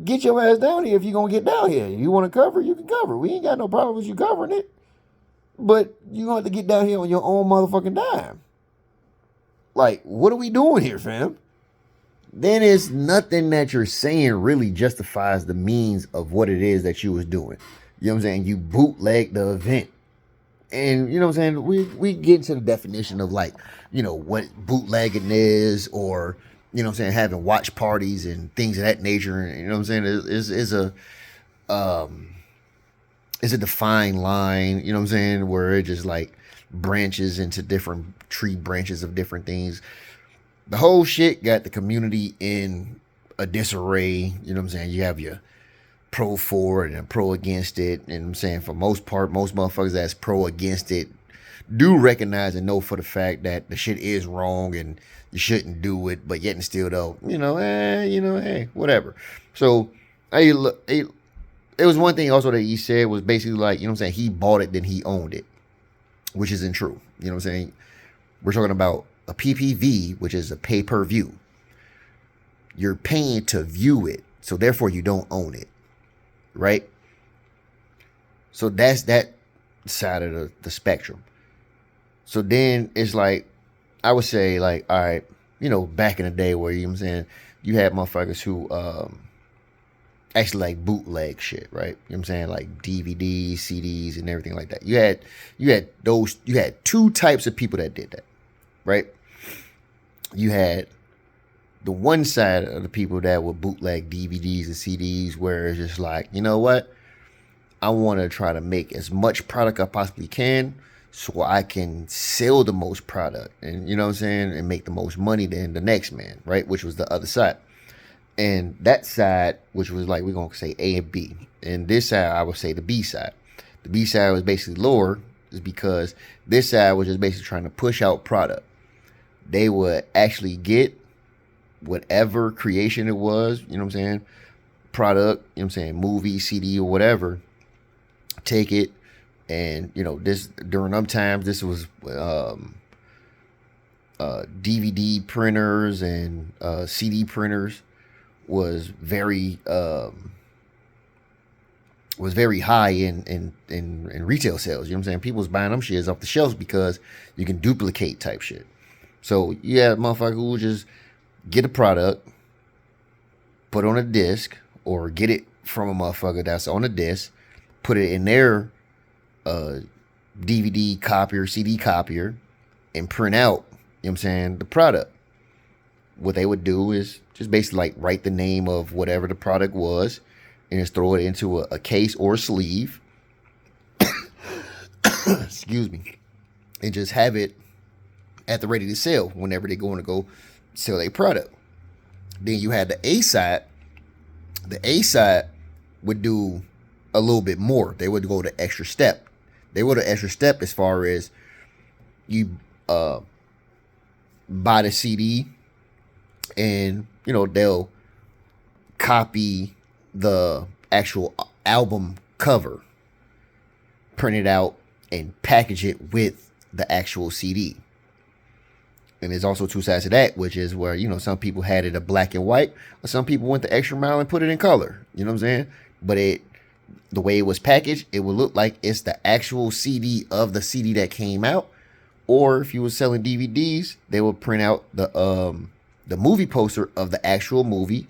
Get your ass down here if you're going to get down here. You want to cover, you can cover. We ain't got no problem with you covering it. But you're going to have to get down here on your own motherfucking dime. Like, what are we doing here, fam? Then it's nothing that you're saying really justifies the means of what it is that you was doing. You know what I'm saying? You bootleg the event. And, you know what I'm saying? We get into the definition of, like, you know, what bootlegging is, or, you know what I'm saying, having watch parties and things of that nature. And, you know what I'm saying? Is a defined line, you know what I'm saying, where it just like branches into different tree branches of different things. The whole shit got the community in a disarray. You know what I'm saying? You have your pro for it and pro against it. And I'm saying, for most part, most motherfuckers that's pro against it do recognize and know for the fact that the shit is wrong and you shouldn't do it, but yet and still though, hey, whatever. So it was one thing also that he said was basically like, you know what I'm saying, he bought it, then he owned it, which isn't true. You know what I'm saying? We're talking about a PPV, which is a pay-per-view. You're paying to view it, so therefore you don't own it, right? So that's that side of the spectrum. So then it's like, I would say, like, all right, you know, back in the day where, you know what I'm saying, you had motherfuckers who, actually like bootleg shit, right? You know what I'm saying? Like DVDs, CDs, and everything like that. You had two types of people that did that, right? You had the one side of the people that would bootleg DVDs and CDs, where it's just like, you know what? I want to try to make as much product I possibly can so I can sell the most product, and you know what I'm saying, and make the most money than the next man, right? Which was the other side. And that side, which was like, we're going to say A and B. And this side, I would say the B side. The B side was basically lower, is because this side was just basically trying to push out product. They would actually get whatever creation it was, you know what I'm saying, product, you know what I'm saying, movie, CD, or whatever, take it. And, you know, this, during them times, this was DVD printers and CD printers was very high in retail sales. You know what I'm saying? People was buying them shits off the shelves because you can duplicate type shit. So yeah, motherfucker who would just get a product, put on a disc, or get it from a motherfucker that's on a disc, put it in their DVD copier, CD copier, and print out, you know what I'm saying, the product. What they would do is just basically like write the name of whatever the product was and just throw it into a case or a sleeve. Excuse me. And just have it at the ready to sell whenever they're going to go sell their product. Then you had the A side. The A side would do a little bit more. They would go the extra step. They would the extra step as far as you buy the CD, and you know they'll copy the actual album cover, print it out, and package it with the actual CD. And there's also two sides to that, which is where, you know, some people had it a black and white, or some people went the extra mile and put it in color. You know what I'm saying? But the way it was packaged, it would look like it's the actual CD of the CD that came out. Or if you were selling DVDs, they would print out the movie poster of the actual movie,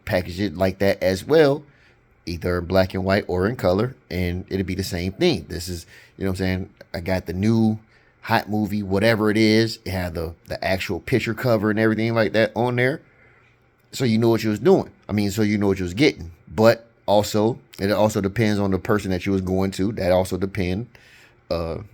package it like that as well, either in black and white or in color, and it'd be the same thing. This is, you know what I'm saying, I got the new hot movie, whatever it is. It had the actual picture cover and everything like that on there, so you know what you was doing. I mean, so you know what you was getting. But also, it also depends on the person that you was going to. That also depend, you know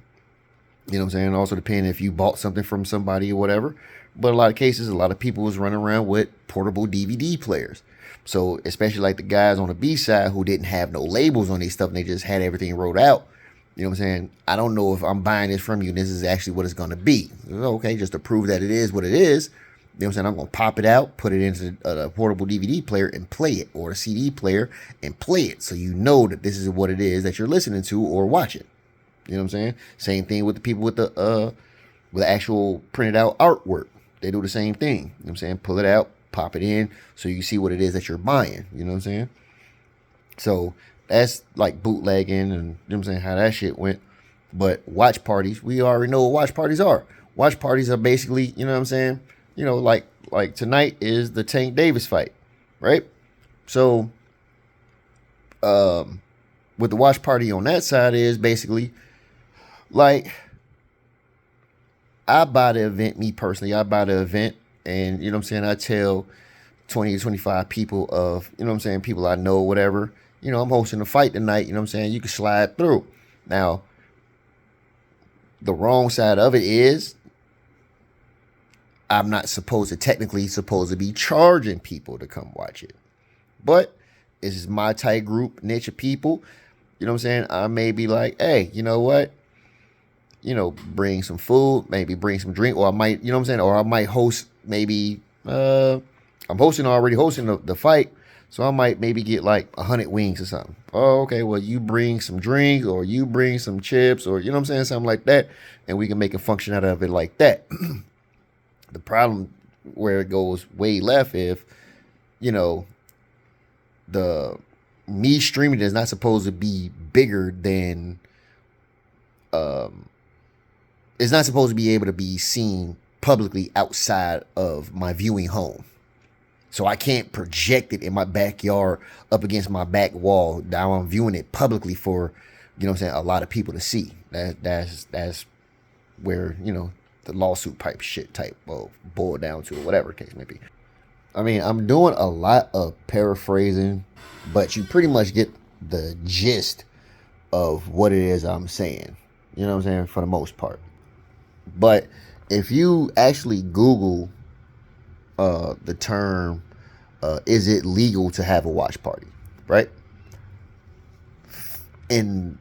what I'm saying, also depend if you bought something from somebody or whatever. But in a lot of cases, a lot of people was running around with portable DVD players. So especially like the guys on the B side who didn't have no labels on these stuff, and they just had everything wrote out. You know what I'm saying? I don't know if I'm buying this from you and this is actually what it's going to be. Okay, just to prove that it is what it is. You know what I'm saying? I'm going to pop it out, put it into a portable DVD player and play it, or a CD player and play it, so you know that this is what it is that you're listening to or watching. You know what I'm saying? Same thing with the people with the actual printed out artwork. They do the same thing. You know what I'm saying? Pull it out, pop it in, so you see what it is that you're buying. You know what I'm saying? So that's like bootlegging, and you know what I'm saying, how that shit went. But watch parties, we already know what watch parties are. Watch parties are basically, you know what I'm saying, you know, like tonight is the Tank Davis fight, right? So with the watch party on that side is basically like, I buy the event, me personally, I buy the event, and you know what I'm saying, I tell 20 to 25 people of, you know what I'm saying, people I know, whatever, you know, I'm hosting a fight tonight, you know what I'm saying, you can slide through. Now, the wrong side of it is, I'm not technically supposed to be charging people to come watch it. But this is my tight group, niche of people, you know what I'm saying, I may be like, hey, you know what, you know, bring some food, maybe bring some drink, or I might, you know what I'm saying, or I might host, maybe, I'm already hosting the fight, so I might maybe get like 100 wings or something. Oh, okay, well, you bring some drinks, or you bring some chips, or, you know what I'm saying, something like that, and we can make a function out of it like that. The problem where it goes way left, if, you know, me streaming is not supposed to be bigger than, it's not supposed to be able to be seen publicly outside of my viewing home. So I can't project it in my backyard up against my back wall. Now I'm viewing it publicly for, you know what I'm saying, a lot of people to see. That's where, you know, the lawsuit type shit type will boil down to, or whatever the case may be. I mean, I'm doing a lot of paraphrasing, but you pretty much get the gist of what it is I'm saying. You know what I'm saying? For the most part. But if you actually Google the term, is it legal to have a watch party, right? In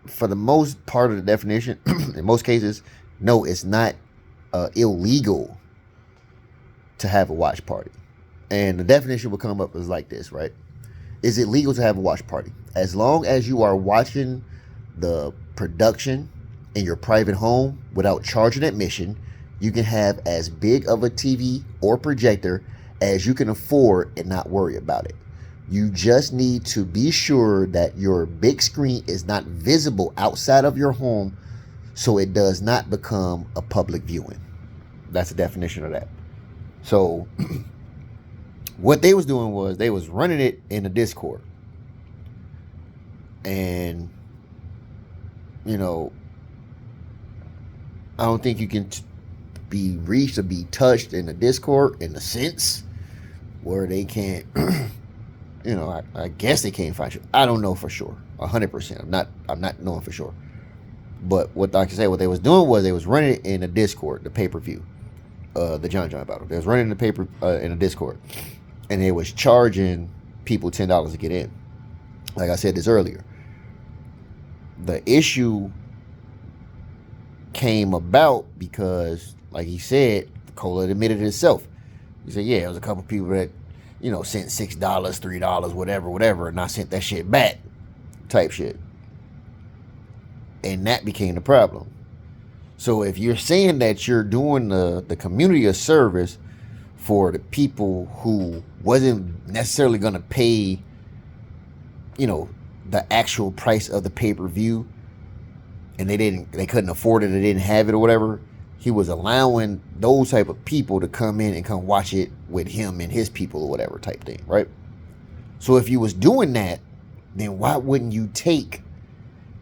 for the most part of the definition, in most cases, no, it's not illegal to have a watch party. And the definition will come up as like this, right? Is it legal to have a watch party? As long as you are watching the production in your private home without charging admission, you can have as big of a TV or projector as you can afford and not worry about it. You just need to be sure that your big screen is not visible outside of your home so it does not become a public viewing. That's the definition of that. So what they was doing was they was running it in a Discord. And, you know, I don't think you can be reached or be touched in the Discord in a sense where they can't, you know, I guess they can't find you. I don't know for sure, 100%. I'm not knowing for sure. But what I can say, what they was doing was they was running it in a Discord, the pay-per-view, the John battle. They was running in a Discord, and they was charging people $10 to get in. Like I said this earlier, the issue came about because, like he said, Cola admitted it himself. He said, yeah, it was a couple people that, you know, sent $6, $3, whatever, and I sent that shit back, type shit. And that became the problem. So if you're saying that you're doing the community a service for the people who wasn't necessarily going to pay, you know, the actual price of the pay-per-view, and they couldn't afford it, they didn't have it or whatever, he was allowing those type of people to come in and come watch it with him and his people or whatever type thing, right? So if you was doing that, then why wouldn't you take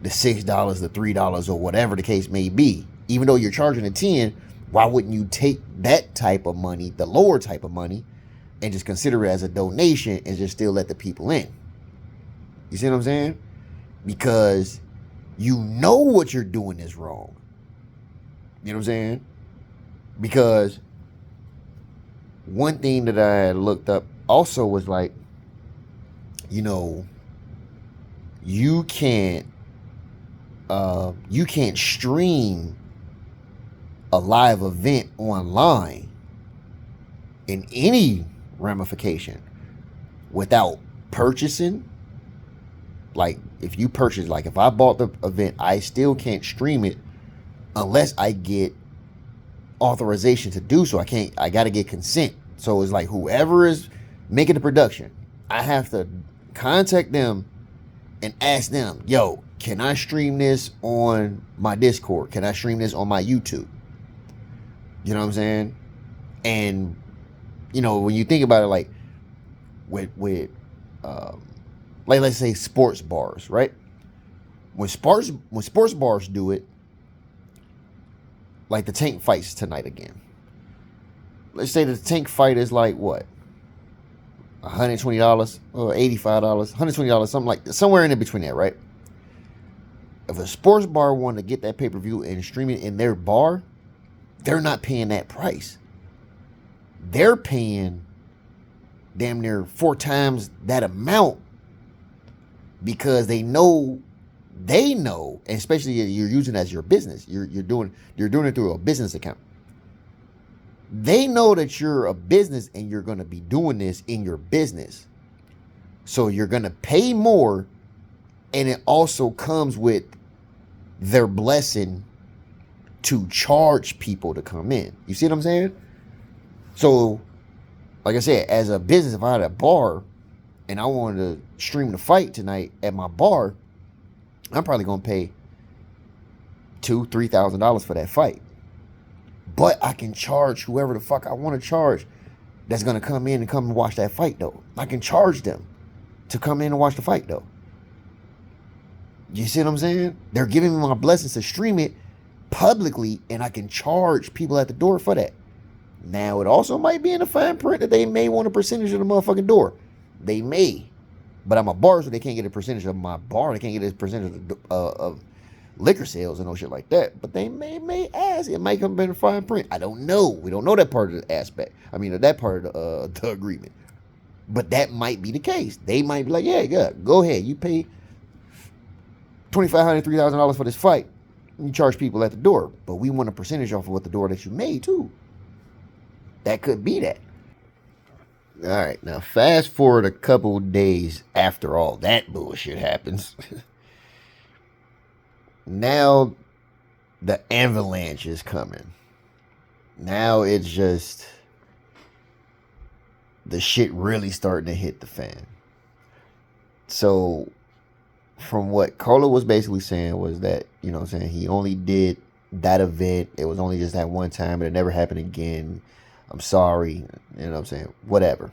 the $6, the $3, or whatever the case may be? Even though you're charging a 10, why wouldn't you take that type of money, the lower type of money, and just consider it as a donation and just still let the people in? You see what I'm saying? Because you know what you're doing is wrong. You know what I'm saying? Because one thing that I had looked up also was like, you know, you can't stream a live event online in any ramification without purchasing. Like if you purchase, like if I bought the event, I still can't stream it unless I get authorization to do so. I got to get consent. So it's like whoever is making the production, I have to contact them and ask them, yo, can I stream this on my Discord? Can I stream this on my YouTube? You know what I'm saying? And, you know, when you think about it, like with like let's say sports bars, right? When sports bars do it, like the Tank fights tonight again. Let's say the Tank fight is like what? $120 or $85, $120, something like that, somewhere in between that, right? If a sports bar wanted to get that pay-per-view and stream it in their bar, they're not paying that price. They're paying damn near 4 times that amount because they know, and especially you're using it as your business. You're doing it through a business account. They know that you're a business and you're going to be doing this in your business. So you're going to pay more, and it also comes with their blessing to charge people to come in. You see what I'm saying? So, like I said, as a business, if I had a bar and I wanted to stream the fight tonight at my bar, I'm probably going to pay $2,000-$3,000 for that fight. But I can charge whoever the fuck I want to charge that's going to come in and come and watch that fight, though. I can charge them to come in and watch the fight, though. You see what I'm saying? They're giving me my blessings to stream it publicly, and I can charge people at the door for that. Now, it also might be in the fine print that they may want a percentage of the motherfucking door. They may. But I'm a bar, so they can't get a percentage of my bar. They can't get a percentage of liquor sales and no shit like that. But they may ask. It might come in the fine print. I don't know. We don't know that part of the aspect. I mean, that part of the agreement. But that might be the case. They might be like, yeah, go ahead. You pay $2,500, $3,000 for this fight. You charge people at the door. But we want a percentage off of what the door that you made, too. That could be that. All right, now fast forward a couple days after all that bullshit happens. Now the avalanche is coming. Now it's just the shit really starting to hit the fan. So from what Cola was basically saying was that, you know what I'm saying, he only did that event. It was only just that one time, but it never happened again. I'm sorry, you know what I'm saying? Whatever,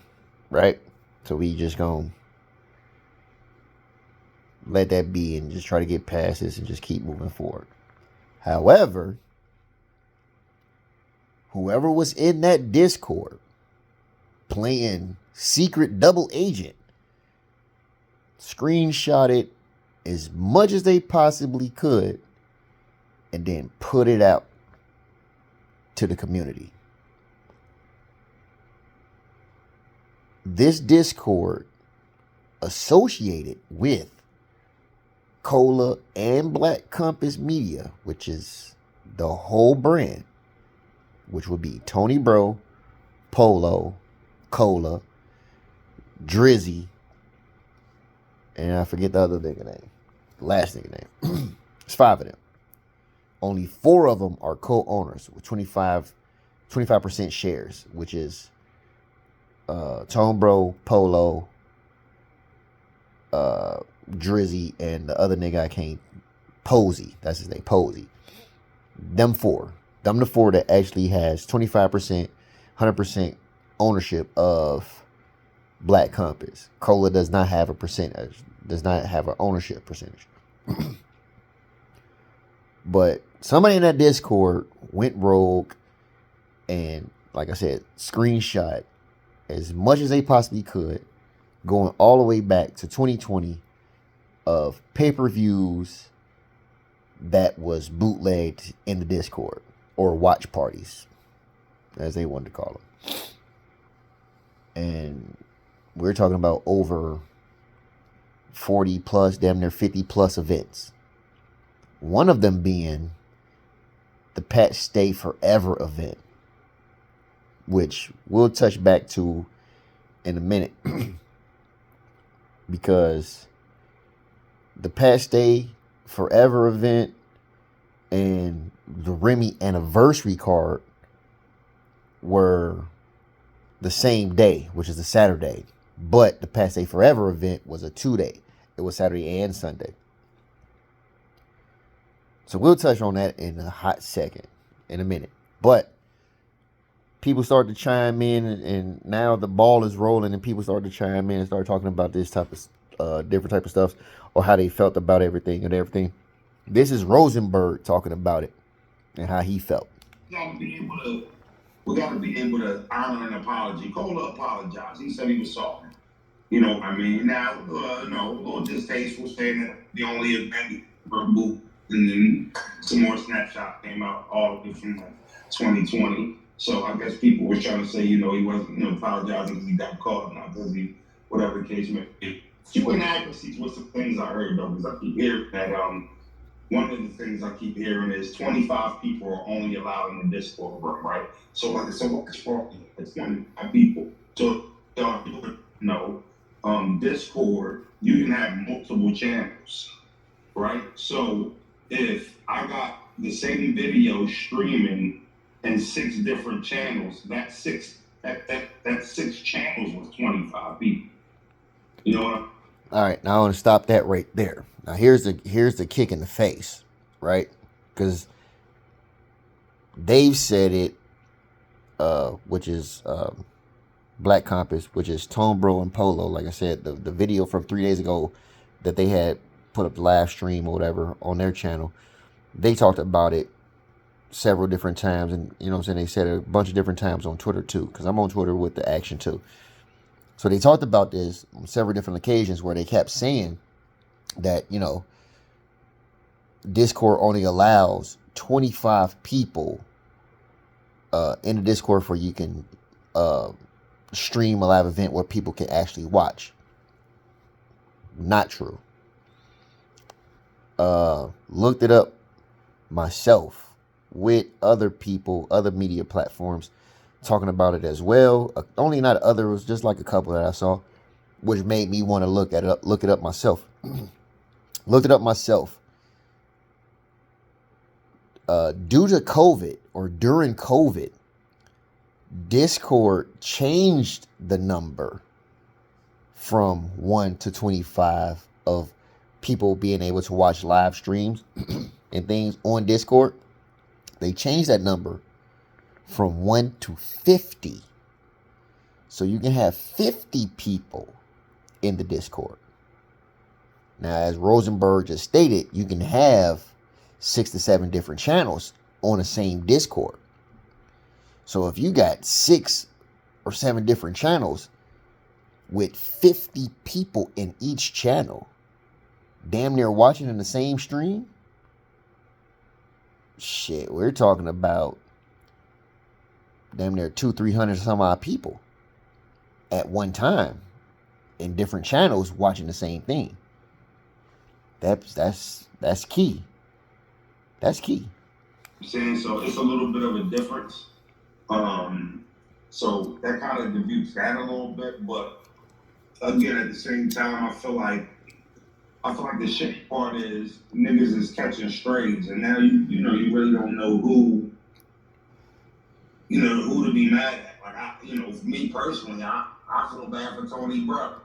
right? So we just gonna let that be and just try to get past this and just keep moving forward. However, whoever was in that Discord playing secret double agent screenshot it as much as they possibly could and then put it out to the community. This Discord associated with Cola and Black Compass Media, which is the whole brand, which would be Tony Bro, Polo, Cola, Drizzy, and I forget the other nigga name. The last nigga name. It's 5 of them. Only 4 of them are co-owners with 25% shares, which is Tone Bro, Polo, Drizzy, and the other nigga I can't, Posey. That's his name, Posey. Them 4. Them the 4 that actually has 25%, 100% ownership of Black Compass. Cola does not have a percentage, does not have an ownership percentage. But somebody in that Discord went rogue and, like I said, screenshot as much as they possibly could, going all the way back to 2020 of pay-per-views that was bootlegged in the Discord, or watch parties, as they wanted to call them. And we're talking about over 40 plus, damn near 50 plus events. One of them being the Pat Stay Forever event, which we'll touch back to in a minute. Because the Pat Stay Forever event and the Remy anniversary card were the same day, which is a Saturday. But the Pat Stay Forever event was a 2-day. It was Saturday and Sunday. So we'll touch on that in a hot second, in a minute. But people started to chime in, and now the ball is rolling, and people started to chime in and start talking about this type of different type of stuff, or how they felt about everything and everything. This is Rosenberg talking about it and how he felt. We gotta be able to honor an apology. Cola apologized. He said he was sorry. You know what I mean? Now, no, a little distasteful saying that the only event removed, and then some more snapshots came out all the way from 2020. So I guess people were trying to say, he wasn't apologizing because he got caught, not because he, whatever the case may be. Few inaccuracies with some things I heard, though, because I keep hearing that one of the things I keep hearing is 25 people are only allowed in the Discord room, right? So like it's 25 people. So no, Discord, you can have multiple channels, right? So if I got the same video streaming in 6 different channels, that six channels was 25 people. You know what I'm... All right, now I want to stop that right there. Now here's the kick in the face, right? Because They've said it, which is Black Compass, which is Tone Bro and Polo. Like I said, the video from 3 days ago that they had put up the live stream or whatever on their channel, they talked about it several different times, and you know what I'm saying, they said it a bunch of different times on Twitter too, because I'm on Twitter with the action too. So they talked about this on several different occasions where they kept saying that, you know, Discord only allows 25 people in the Discord where you can stream a live event where people can actually watch. Not true. Looked it up myself with other people, other media platforms talking about it as well. Only not other, it was just like a couple that I saw, which made me want to look it up myself. Looked it up myself. Due to COVID, or during COVID, Discord changed the number from 1 to 25 of people being able to watch live streams and things on Discord. They changed that number from 1 to 50. So you can have 50 people in the Discord. Now, as Rosenberg just stated, you can have 6 to 7 different channels on the same Discord. So if you got 6 or 7 different channels with 50 people in each channel, damn near watching in the same stream, shit, we're talking about damn near 200-300 some odd people at one time in different channels watching the same thing. That's key. That's key. I'm saying, so it's a little bit of a difference. So that kind of defutes that a little bit, but again, at the same time, I feel like the shitty part is niggas is catching strays, and now you really don't know who to be mad at. Like for me personally, I feel bad for Tony Bro.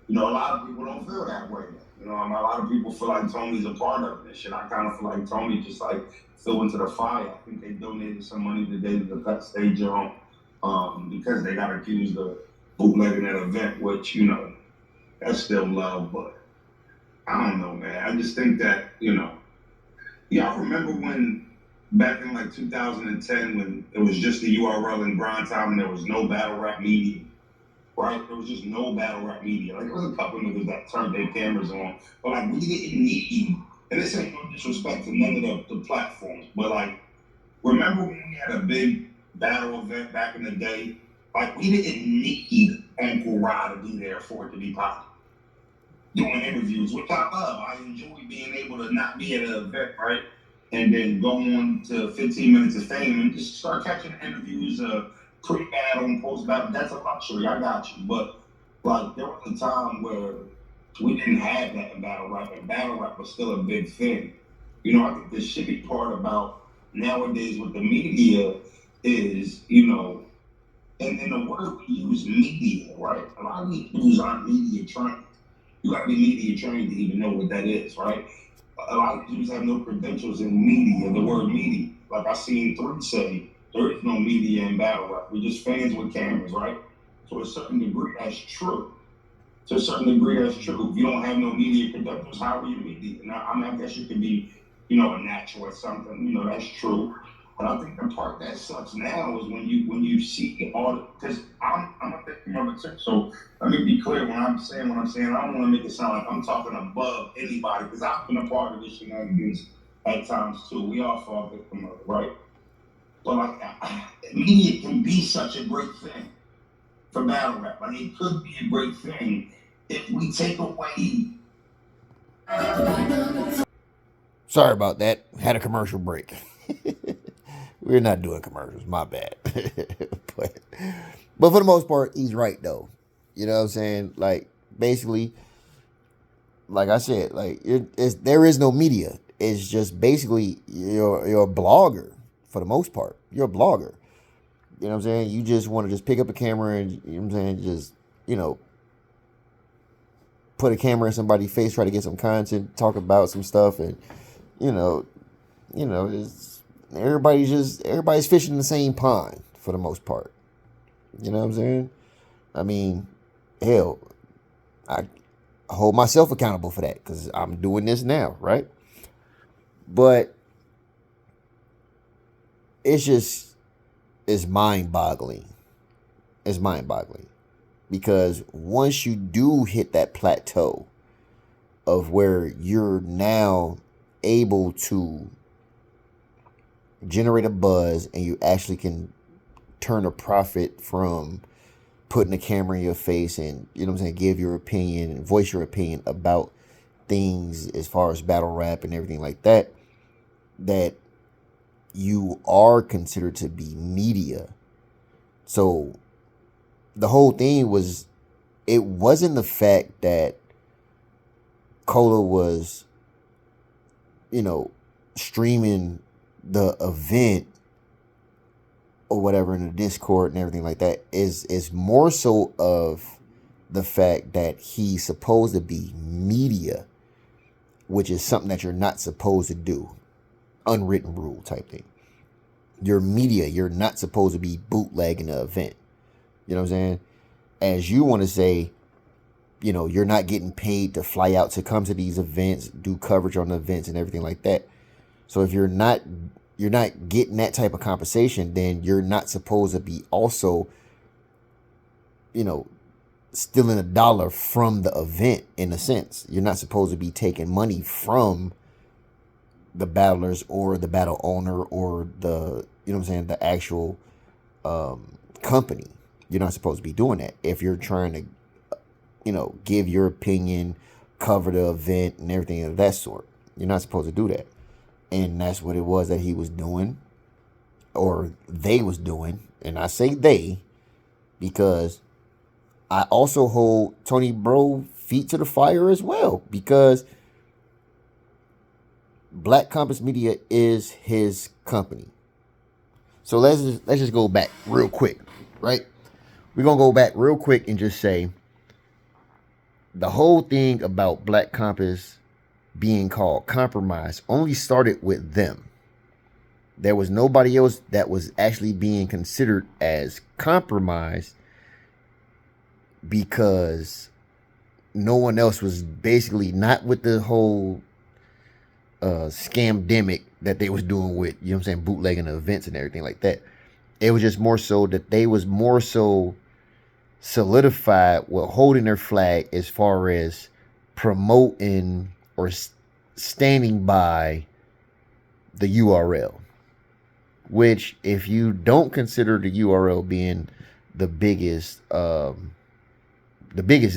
A lot of people don't feel that way. A lot of people feel like Tony's a part of this shit. I kind of feel like Tony just like fell into the fire. I think they donated some money today to the Pet Stage because they got accused of bootlegging that event, which that's still love, but I don't know, man. I just think that I remember when back in like 2010 when it was just the URL in grind time and there was no battle rap media. Right? There was just no battle rap media. Like, there was a couple of niggas that turned their cameras on, but like, we didn't need, and this ain't no disrespect to none of the platforms, but like, remember when we had a big battle event back in the day? Like, we didn't need Uncle Rod to be there for it to be popular. Doing interviews, which I love. I enjoy being able to not be at an event, right? And then go on to 15 Minutes of Fame and just start catching interviews pre-battle and post-battle. That's a luxury, I got you. But like, there was a time where we didn't have that in battle rap, and battle rap was still a big thing. I think the shitty part about nowadays with the media is, and the word we use, media, right? A lot of these dudes aren't media trained. You gotta be media trained to even know what that is, right? A lot of dudes have no credentials in media, the word media. Like I seen 3 say, there is no media in battle rap. We're just fans with cameras, right? To a certain degree, that's true. If you don't have no media credentials, how are you media? Now, I guess you could be, a natural or something. That's true. But I think the part that sucks now is when you see all, because I'm a victim of it too. So let me be clear when I'm saying what I'm saying. I don't want to make it sound like I'm talking above anybody, because I've been a part of this shenanigans at times too. We all fall victim of it, right? But like, media can be such a great thing for battle rap. Like, it could be a great thing if we take away. Sorry about that. Had a commercial break. We're not doing commercials. My bad. but for the most part, he's right though. You know what I'm saying? Like, basically, like I said, like there is no media. It's just basically you're a blogger for the most part. You're a blogger. You know what I'm saying? You just want to just pick up a camera and, you know what I'm saying, just, put a camera in somebody's face, try to get some content, talk about some stuff, and it's everybody's fishing in the same pond for the most part. You know what I'm saying? I mean, hell, I hold myself accountable for that because I'm doing this now, right? But it's mind-boggling. It's mind-boggling because once you do hit that plateau of where you're now able to generate a buzz and you actually can turn a profit from putting a camera in your face and, you know what I'm saying, give your opinion and voice your opinion about things as far as battle rap and everything like that, that you are considered to be media. So the whole thing was, it wasn't the fact that Cola was, you know, streaming the event or whatever in the Discord and everything like that. Is more so of the fact that he's supposed to be media, which is something that you're not supposed to do. Unwritten rule type thing. You're media. You're not supposed to be bootlegging the event. You know what I'm saying? As you want to say, you know, you're not getting paid to fly out to come to these events, do coverage on the events and everything like that. So if you're not getting that type of compensation, then you're not supposed to be also, you know, stealing a dollar from the event in a sense. You're not supposed to be taking money from the battlers or the battle owner or the, you know what I'm saying, the actual company. You're not supposed to be doing that. If you're trying to, you know, give your opinion, cover the event and everything of that sort, you're not supposed to do that. And that's what it was that he was doing, or they was doing. And I say they because I also hold Tony Bro feet to the fire as well, because Black Compass Media is his company. So let's just go back real quick, right? We're gonna go back real quick and just say the whole thing about Black Compass being called Compromise only started with them. There was nobody else that was actually being considered as compromised because no one else was basically not with the whole scamdemic that they was doing with, you know what I'm saying, bootlegging the events and everything like that. It was just more so that they was more so solidified with holding their flag as far as promoting or standing by the URL, which if you don't consider the URL being the biggest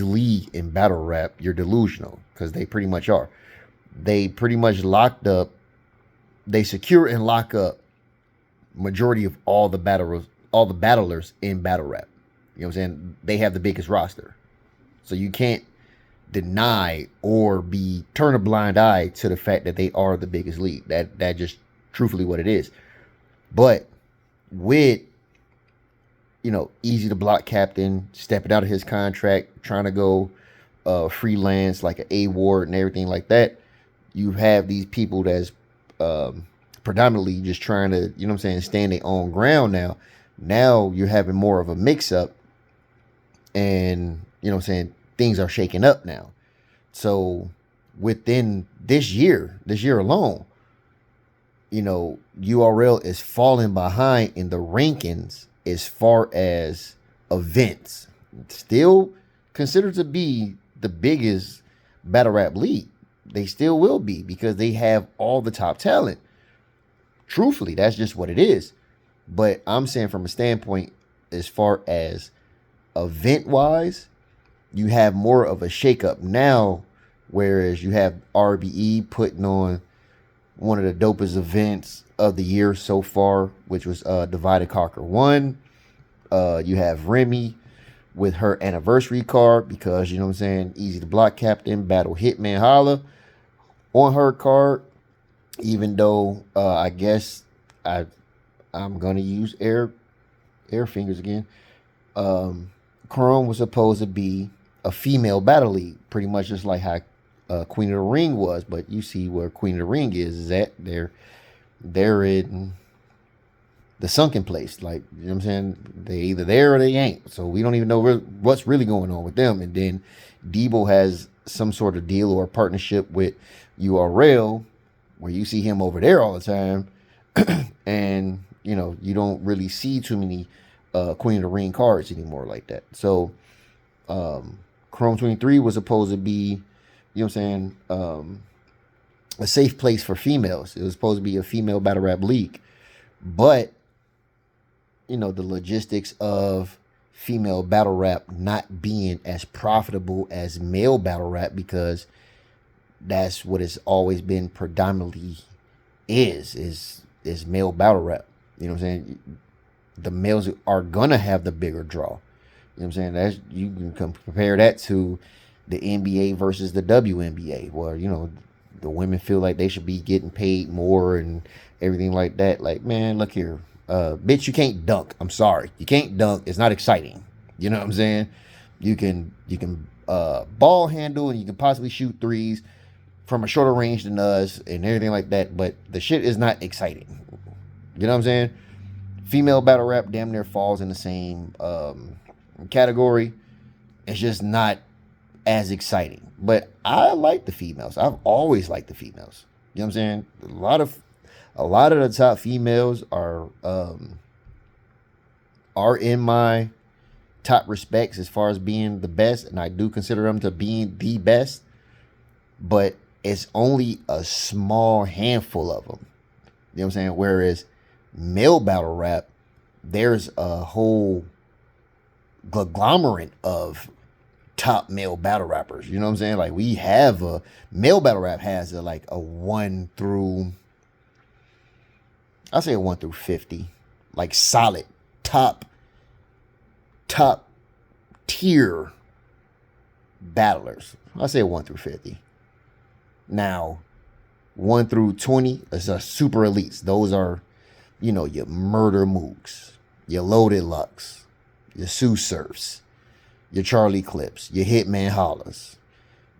league in battle rap, you're delusional, because they pretty much are. They pretty much locked up, they secure and lock up majority of all the battlers in battle rap. You know what I'm saying? They have the biggest roster. So you can't deny or turn a blind eye to the fact that they are the biggest league. That just truthfully what it is. But with, you know, Easy the Block Captain stepping out of his contract, trying to go freelance like an A-Ward and everything like that, you have these people that's predominantly just trying to, you know what I'm saying, stand their own ground now. Now you're having more of a mix-up, and, you know what I'm saying, things are shaking up now. So within this year alone, you know, URL is falling behind in the rankings as far as events. Still considered to be the biggest battle rap league. They still will be, because they have all the top talent. Truthfully, that's just what it is. But I'm saying from a standpoint as far as event-wise, you have more of a shakeup now, whereas you have RBE putting on one of the dopest events of the year so far, which was Divide and Conquer 1. You have Remy with her anniversary card, because, you know what I'm saying, Easy the Block Captain, Battle Hitman Holla on her card. Even though I guess I'm gonna use air fingers again. Chrome was supposed to be a female battle league, pretty much just like how Queen of the Ring was. But you see where Queen of the Ring is at. They're in the sunken place. Like, you know what I'm saying? They either there or they ain't. So we don't even know what's really going on with them. And then Debo has some sort of deal or partnership with URL where you see him over there all the time. And, you know, you don't really see too many Queen of the Ring cards anymore like that. So Chrome 23 was supposed to be, you know what I'm saying, a safe place for females. It was supposed to be a female battle rap league. But, you know, the logistics of female battle rap not being as profitable as male battle rap, because that's what it's always been predominantly is male battle rap. You know what I'm saying? The males are gonna have the bigger draw. You know what I'm saying? That's, you can compare that to the NBA versus the WNBA, where, you know, the women feel like they should be getting paid more and everything like that. Like, man, look here, bitch, you can't dunk. I'm sorry, you can't dunk. It's not exciting. You know what I'm saying? You can ball handle and you can possibly shoot threes from a shorter range than us and everything like that, but the shit is not exciting. You know what I'm saying? Female battle rap damn near falls in the same category. It's just not as exciting. But I like the females. I've always liked the females. You know what I'm saying? A lot of the top females are in my top respects as far as being the best, and I do consider them to being the best. But it's only a small handful of them. You know what I'm saying? Whereas male battle rap, there's a whole conglomerate of top male battle rappers. You know what I'm saying? Like, we have a male battle rap has a 1 through, I'll say a 1 through 50, like solid top tier battlers. I'll say 1 through 50. Now 1 through 20 is a super elites. Those are, you know, your Murder Mooks, your Loaded Lux, your Sue Surfs, your Charlie Clips, your Hitman Hollers.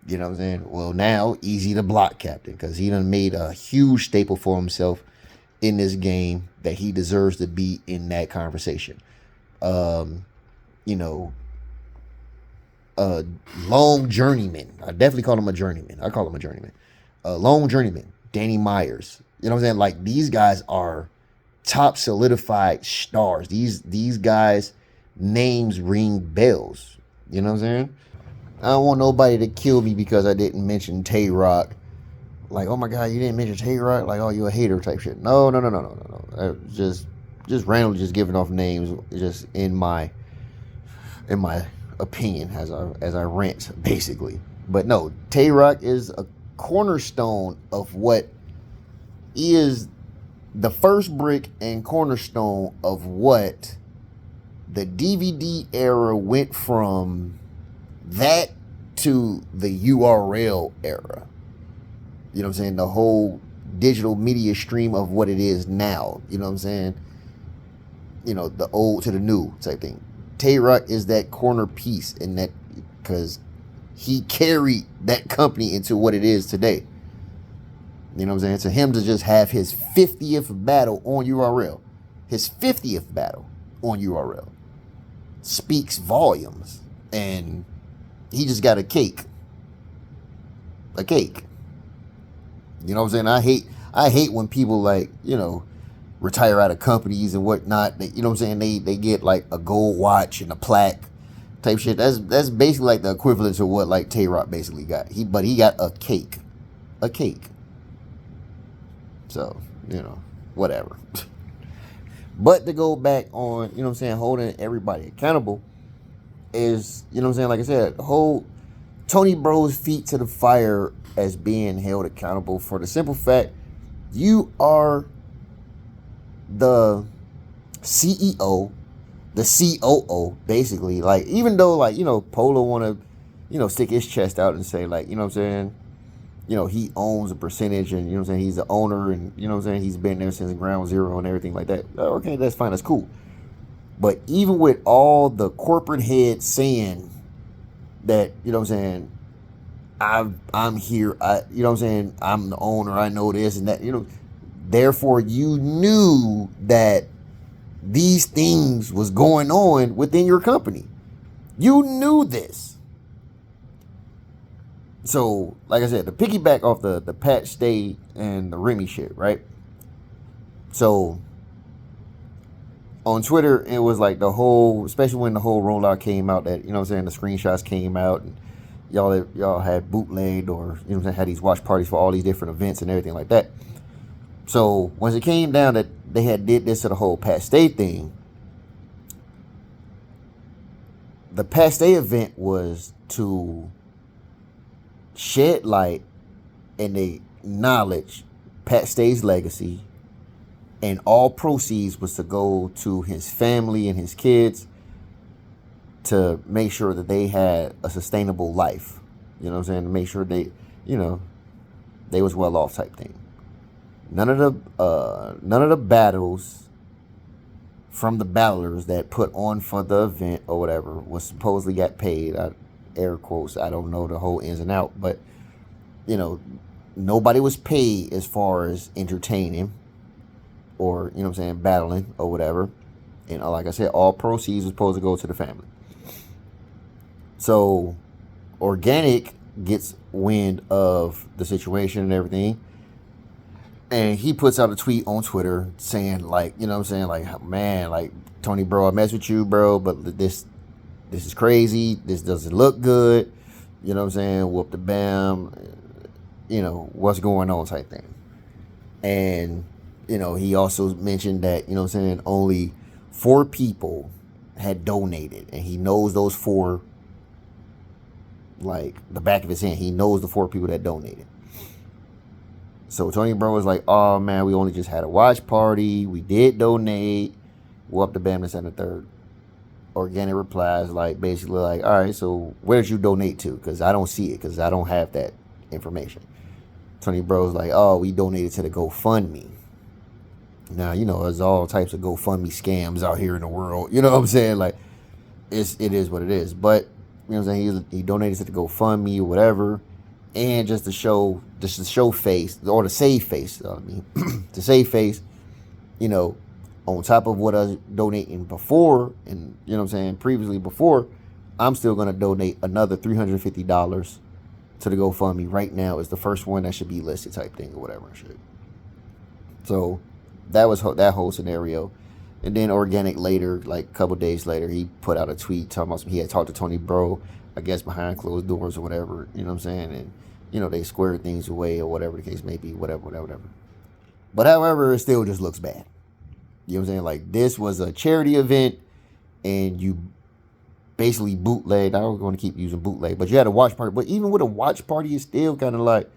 You know what I'm saying? Well, now Easy the Block Captain, because he done made a huge staple for himself in this game that he deserves to be in that conversation. You know, Long Journeyman. I definitely call him a journeyman. I call him a journeyman. Long Journeyman, Danny Myers. You know what I'm saying? Like, these guys are top solidified stars. These guys' names ring bells. You know what I'm saying? I don't want nobody to kill me because I didn't mention Tay Rock. Like, oh my God, you didn't mention Tay Rock? Like, oh, you a hater type shit. No. Just randomly just giving off names, just in my opinion as I rant, basically. But no, Tay Rock is a cornerstone of what is the first brick and cornerstone of what the DVD era went from that to the URL era. You know what I'm saying? The whole digital media stream of what it is now. You know what I'm saying? You know, the old to the new type thing. Tay Rock is that corner piece in that, because he carried that company into what it is today. You know what I'm saying? To him to just have his 50th battle on URL, his 50th battle on URL, speaks volumes. And he just got a cake. A cake. You know what I'm saying? I hate when people, like, you know, retire out of companies and whatnot. You know what I'm saying? They get like a gold watch and a plaque type shit. That's basically like the equivalent to what like Tay Rock basically got. He got a cake. A cake. So, you know, whatever. But to go back on, you know what I'm saying, holding everybody accountable is, you know what I'm saying, like I said, hold Tony Bro's feet to the fire as being held accountable for the simple fact you are the CEO, the COO, basically. Like, even though, like, you know, Polo want to, you know, stick his chest out and say, like, you know what I'm saying, you know, he owns a percentage and, you know what I'm saying, he's the owner and, you know what I'm saying, he's been there since ground zero and everything like that. Okay, that's fine, that's cool. But even with all the corporate heads saying that, you know what I'm saying, I'm here, you know what I'm saying, I'm the owner, I know this and that, you know, therefore you knew that these things was going on within your company. You knew this. So, like I said, to piggyback off the Pat Stay and the Remy shit, right? So, on Twitter, it was like the whole, especially when the whole rollout came out, that, you know what I'm saying, the screenshots came out, and y'all had bootlegged, or, you know what I'm saying, had these watch parties for all these different events and everything like that. So, once it came down that they had did this to the whole Pat Stay thing, the Pat Stay event was to shed light and acknowledge Pat Stay's legacy, and all proceeds was to go to his family and his kids to make sure that they had a sustainable life. You know what I'm saying? To make sure they, you know, they was well off type thing. None of the battles from the battlers that put on for the event or whatever was supposedly got paid. Air quotes. I don't know the whole ins and out, but, you know, nobody was paid as far as entertaining or, you know what I'm saying, battling or whatever. And like I said, all proceeds were supposed to go to the family. So Organic gets wind of the situation and everything, and he puts out a tweet on Twitter saying, like, you know what I'm saying, like, man, like, Tony, bro, I mess with you, bro, but this is crazy. This doesn't look good. You know what I'm saying? Whoop the bam. You know, what's going on type thing. And, you know, he also mentioned that, you know what I'm saying, only 4 people had donated. And he knows those 4, like, the back of his hand. He knows the 4 people that donated. So Tony Bro was like, oh, man, we only just had a watch party. We did donate. Whoop the bam, this and the third. Organic replies, like, basically like, all right, so where did you donate to? Because I don't see it, because I don't have that information. Tony Bro's like, oh, we donated to the GoFundMe. Now, you know, there's all types of GoFundMe scams out here in the world. You know what I'm saying? Like, it is what it is. But, you know what I'm saying, he donated to the GoFundMe or whatever. And just to show face, or to save face, I mean, to save face, you know, on top of what I was donating before, and, you know what I'm saying, previously before, I'm still going to donate another $350 to the GoFundMe right now. Is the first one that should be listed type thing or whatever shit. So that was that whole scenario. And then Organic later, like a couple days later, he put out a tweet talking about he had talked to Tony Bro, I guess behind closed doors or whatever, you know what I'm saying? And, you know, they squared things away or whatever the case may be, whatever. But however, it still just looks bad. You know what I'm saying? Like, this was a charity event, and you basically bootlegged. I was going to keep using bootleg, but you had a watch party. But even with a watch party, it's still kind of like,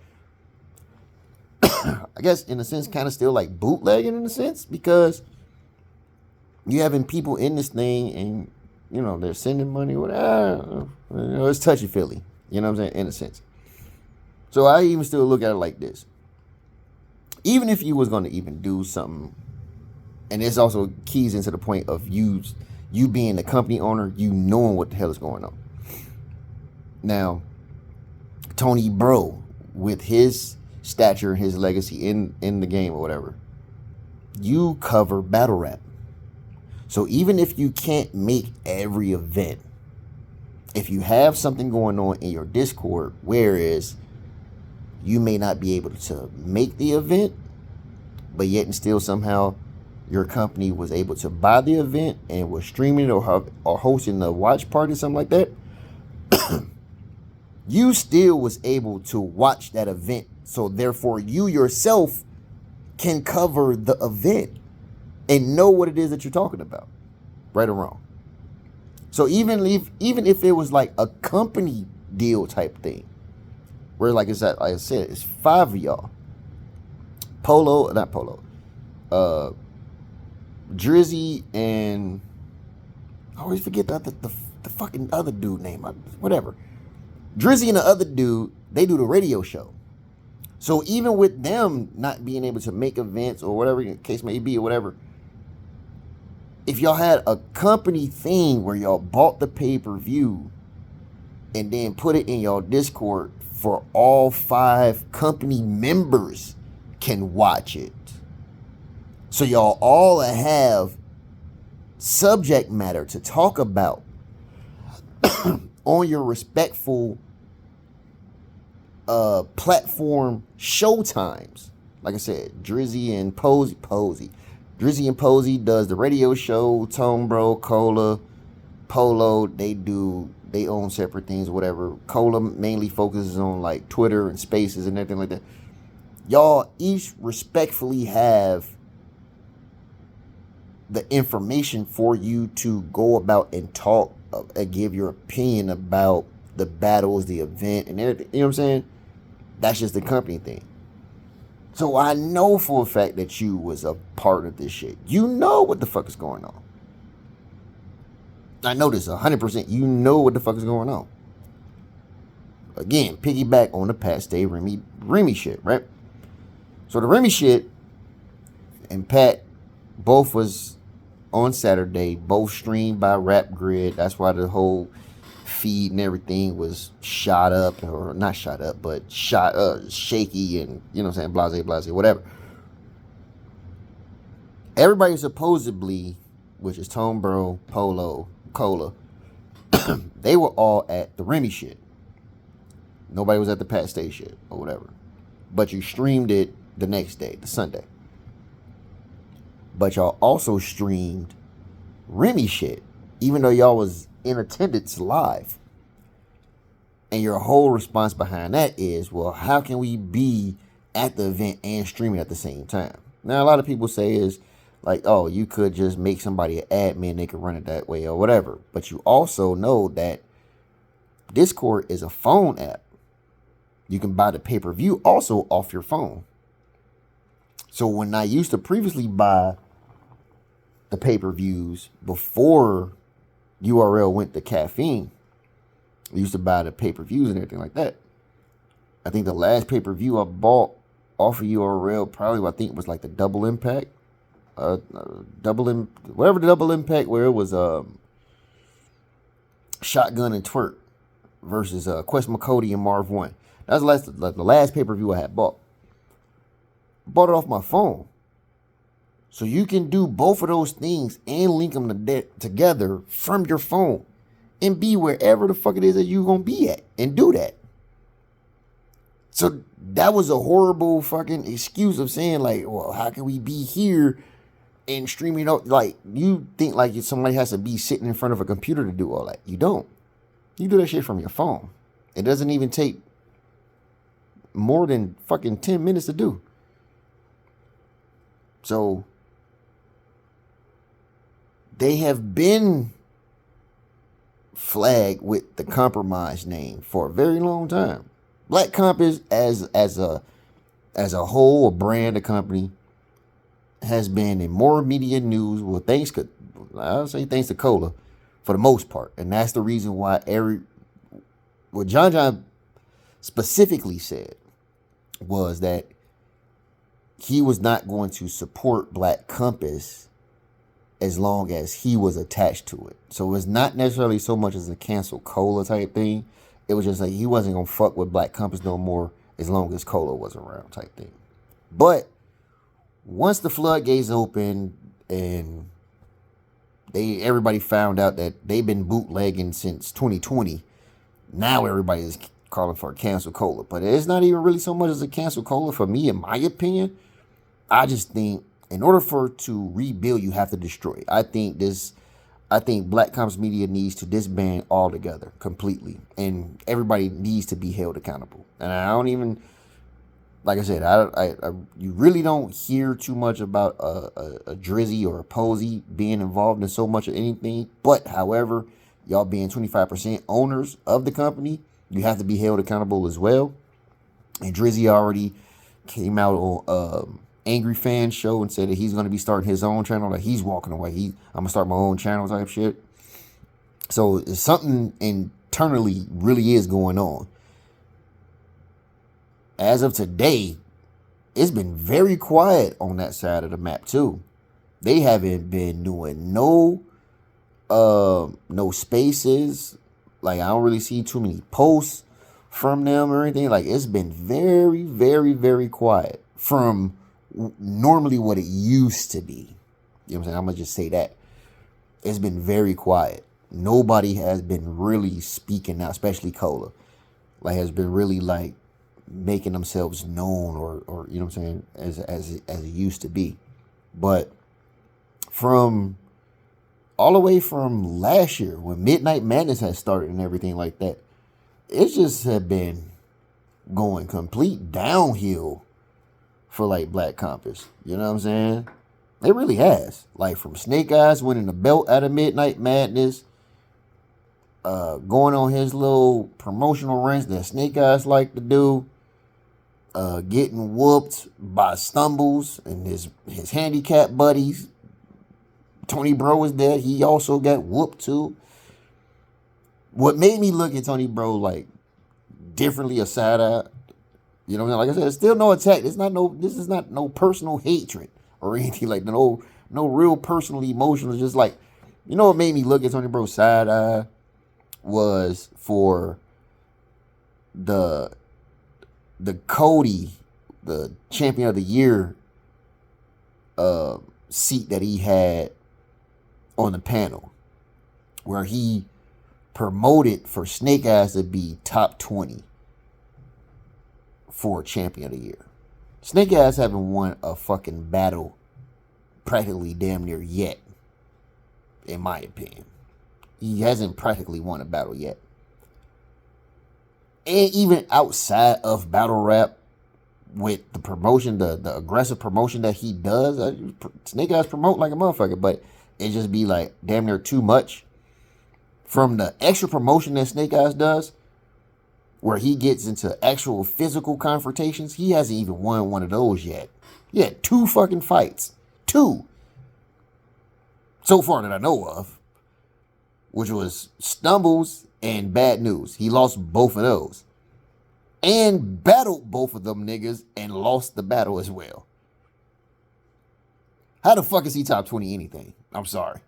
I guess in a sense, kind of still like bootlegging in a sense, because you having people in this thing, and, you know, they're sending money, whatever. You know, it's touchy-feely. You know what I'm saying? In a sense. So I even still look at it like this. Even if you was going to even do something, and this also keys into the point of you being the company owner, you knowing what the hell is going on. Now, Tony Bro, with his stature and his legacy in the game or whatever, you cover battle rap. So even if you can't make every event, if you have something going on in your Discord, whereas you may not be able to make the event, but yet and still somehow your company was able to buy the event and was streaming it or hosting a watch party or something like that, you still was able to watch that event. So therefore, you yourself can cover the event and know what it is that you're talking about, right or wrong. So even if it was like a company deal type thing, where, like I said, it's 5 of y'all. Drizzy and I always forget the fucking other dude name. Whatever. Drizzy and the other dude, they do the radio show. So even with them not being able to make events or whatever the case may be or whatever, if y'all had a company thing where y'all bought the pay-per-view and then put it in y'all Discord for all 5 company members can watch it. So y'all all have subject matter to talk about on your respectful platform showtimes. Like I said, Drizzy and Posey. Drizzy and Posey does the radio show. Tone Bro, Cola, Polo, they do they own separate things or whatever. Cola mainly focuses on like Twitter and spaces and everything like that. Y'all each respectfully have the information for you to go about and talk and give your opinion about the battles, the event, and everything. You know what I'm saying? That's just the company thing. So I know for a fact that you was a part of this shit. You know what the fuck is going on. I know this 100%. You know what the fuck is going on. Again, piggyback on the Pat Stay Remy shit, right? So the Remy shit and Pat both was on Saturday, both streamed by Rap Grid. That's why the whole feed and everything was shot up, or not shot up, but shaky and, you know what I'm saying, blase, whatever. Everybody supposedly, which is Tone Bro, Polo, Cola, they were all at the Remy shit. Nobody was at the Pat Stay shit or whatever. But you streamed it the next day, the Sunday. But y'all also streamed Remy shit, even though y'all was in attendance live. And your whole response behind that is, well, how can we be at the event and streaming at the same time? Now, a lot of people say is like, oh, you could just make somebody an admin, they could run it that way or whatever. But you also know that Discord is a phone app. You can buy the pay-per-view also off your phone. So when I used to previously buy the pay-per-views before URL went to caffeine, I used to buy the pay-per-views and everything like that. I think the last pay-per-view I bought off of URL probably, I think it was like the Double Impact. Whatever the Double Impact, where it was Shotgun and Twerk versus Quest McCody and Marv 1. That was the last pay-per-view I had bought. Bought it off my phone. So you can do both of those things and link them together from your phone and be wherever the fuck it is that you're going to be at and do that. So that was a horrible fucking excuse of saying like, well, how can we be here and streaming out? Like, you think like somebody has to be sitting in front of a computer to do all that. You don't. You do that shit from your phone. It doesn't even take more than fucking 10 minutes to do. So they have been flagged with the compromise name for a very long time. Black Compass as a whole, a brand, a company, has been in more media news. Well, I'll say thanks to Cola for the most part. And that's the reason why what John specifically said was that he was not going to support Black Compass as long as he was attached to it. So it's not necessarily so much as a cancel Cola type thing. It was just like he wasn't going to fuck with Black Compass no more as long as Cola was around type thing. But once the floodgates opened and everybody found out that they've been bootlegging since 2020, now everybody is calling for a cancel Cola. But it's not even really so much as a cancel Cola for me, in my opinion. I just think in order to rebuild, you have to destroy. I think Black Compass Media needs to disband altogether, completely. And everybody needs to be held accountable. And I don't even, like I said, you really don't hear too much about a Drizzy or a Posey being involved in so much of anything. But, however, y'all being 25% owners of the company, you have to be held accountable as well. And Drizzy already came out on Angry Fan Show and said that he's going to be starting his own channel. Like, he's walking away. I'm going to start my own channel type shit. So it's something internally really is going on. As of today, it's been very quiet on that side of the map too. They haven't been doing no spaces. Like, I don't really see too many posts from them or anything. Like, it's been very, very, very quiet from normally what it used to be. You know what I'm saying? I'm going to just say that. it's been very quiet. Nobody has been really speaking out, especially Cola. Like, has been really like making themselves known, or you know what I'm saying, as it used to be. But from all the way from last year when Midnight Madness had started and everything like that, it just had been going complete downhill for like Black Compass. You know what I'm saying? It really has. Like, from Snake Eyes winning the belt out of Midnight Madness, going on his little promotional rants that Snake Eyes like to do, getting whooped by Stumbles and his handicap buddies. Tony Bro was there. He also got whooped too. What made me look at Tony Bro like differently, a side eye, you know what I'm saying? Like I said, it's still no attack. This is not no personal hatred or anything like that. No real personal emotional. Just like, you know what made me look at Tony Bro side eye was for the Cody, the champion of the year seat that he had on the panel, where he promoted for Snake Eyes to be top 20 for champion of the year. Snake Eyes haven't won a fucking battle practically damn near yet, in my opinion. He hasn't practically won a battle yet. And even outside of battle rap, with the promotion, the aggressive promotion that he does, Snake Eyes promote like a motherfucker, but it just be like damn near too much. From the extra promotion that Snake Eyes does, where he gets into actual physical confrontations, he hasn't even won one of those yet. He had 2 fucking fights. 2. So far that I know of. Which was Stumbles and Bad News. He lost both of those. And battled both of them niggas and lost the battle as well. How the fuck is he top 20 anything? I'm sorry.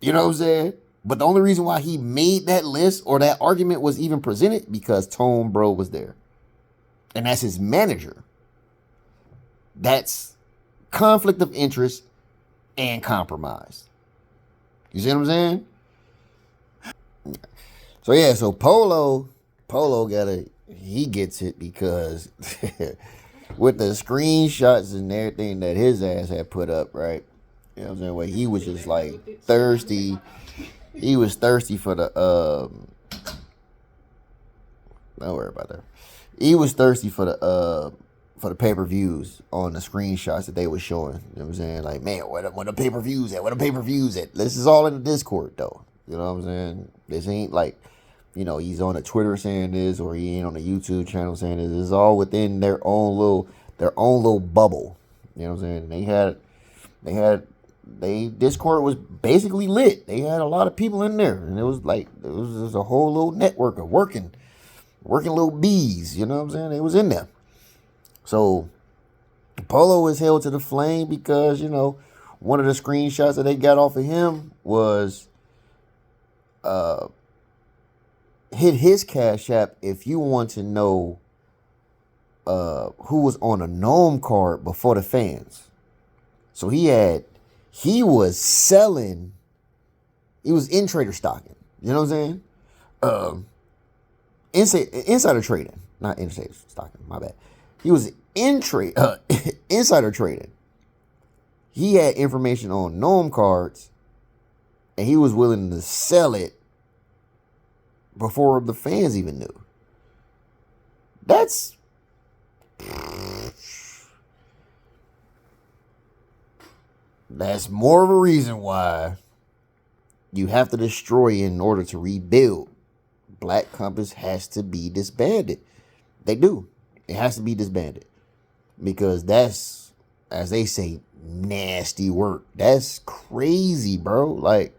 You know what I'm saying? But the only reason why he made that list or that argument was even presented, because Tone Bro was there. And that's his manager. That's conflict of interest and compromise. You see what I'm saying? So yeah, so Polo he gets it because with the screenshots and everything that his ass had put up, right? You know what I'm saying? Where he was just like thirsty. He was thirsty for the don't worry about that. He was thirsty for the pay-per-views on the screenshots that they were showing. You know what I'm saying? Like, man, where the pay-per-views at? Where the pay-per-views at? This is all in the Discord though. You know what I'm saying? This ain't like, you know, he's on the Twitter saying this, or he ain't on the YouTube channel saying this. It's all within their own little bubble. You know what I'm saying? They Discord was basically lit. They had a lot of people in there, and it was just a whole little network of working little bees. You know what I'm saying? They was in there. So Polo is held to the flame because, you know, one of the screenshots that they got off of him was hit his Cash App if you want to know who was on a Gnome card before the fans. So he was insider stocking. You know what I'm saying? Insider trading, not insider stocking, my bad. He was insider trading. He had information on Gnome cards, and he was willing to sell it before the fans even knew. That's more of a reason why you have to destroy in order to rebuild. Black Compass has to be disbanded. They do. It has to be disbanded. Because that's, as they say, nasty work. That's crazy, bro. Like,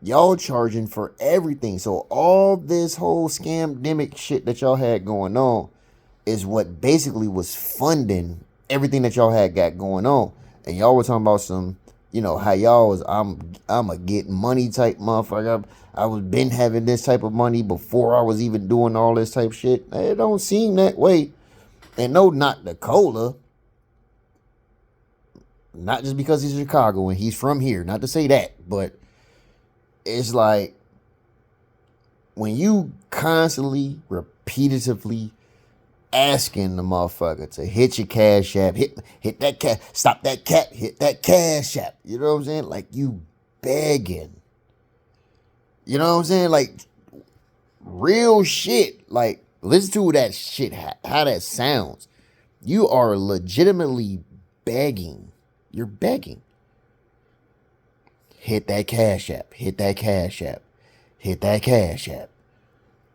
y'all charging for everything. So all this whole scamdemic shit that y'all had going on is what basically was funding everything that y'all had got going on. And y'all were talking about some, you know, how y'all was, I'm a get money type motherfucker. I was been having this type of money before I was even doing all this type shit. It don't seem that way. And no, not the Cola. Not just because he's Chicago and he's from here. Not to say that, but it's like when you constantly, repetitively asking the motherfucker to hit your cash app, hit that cat, stop that cat, hit that cash app. You know what I'm saying? Like you begging. You know what I'm saying? Like real shit. Like listen to that shit, how that sounds. You are legitimately begging. You're begging. Hit that cash app. Hit that cash app. Hit that cash app.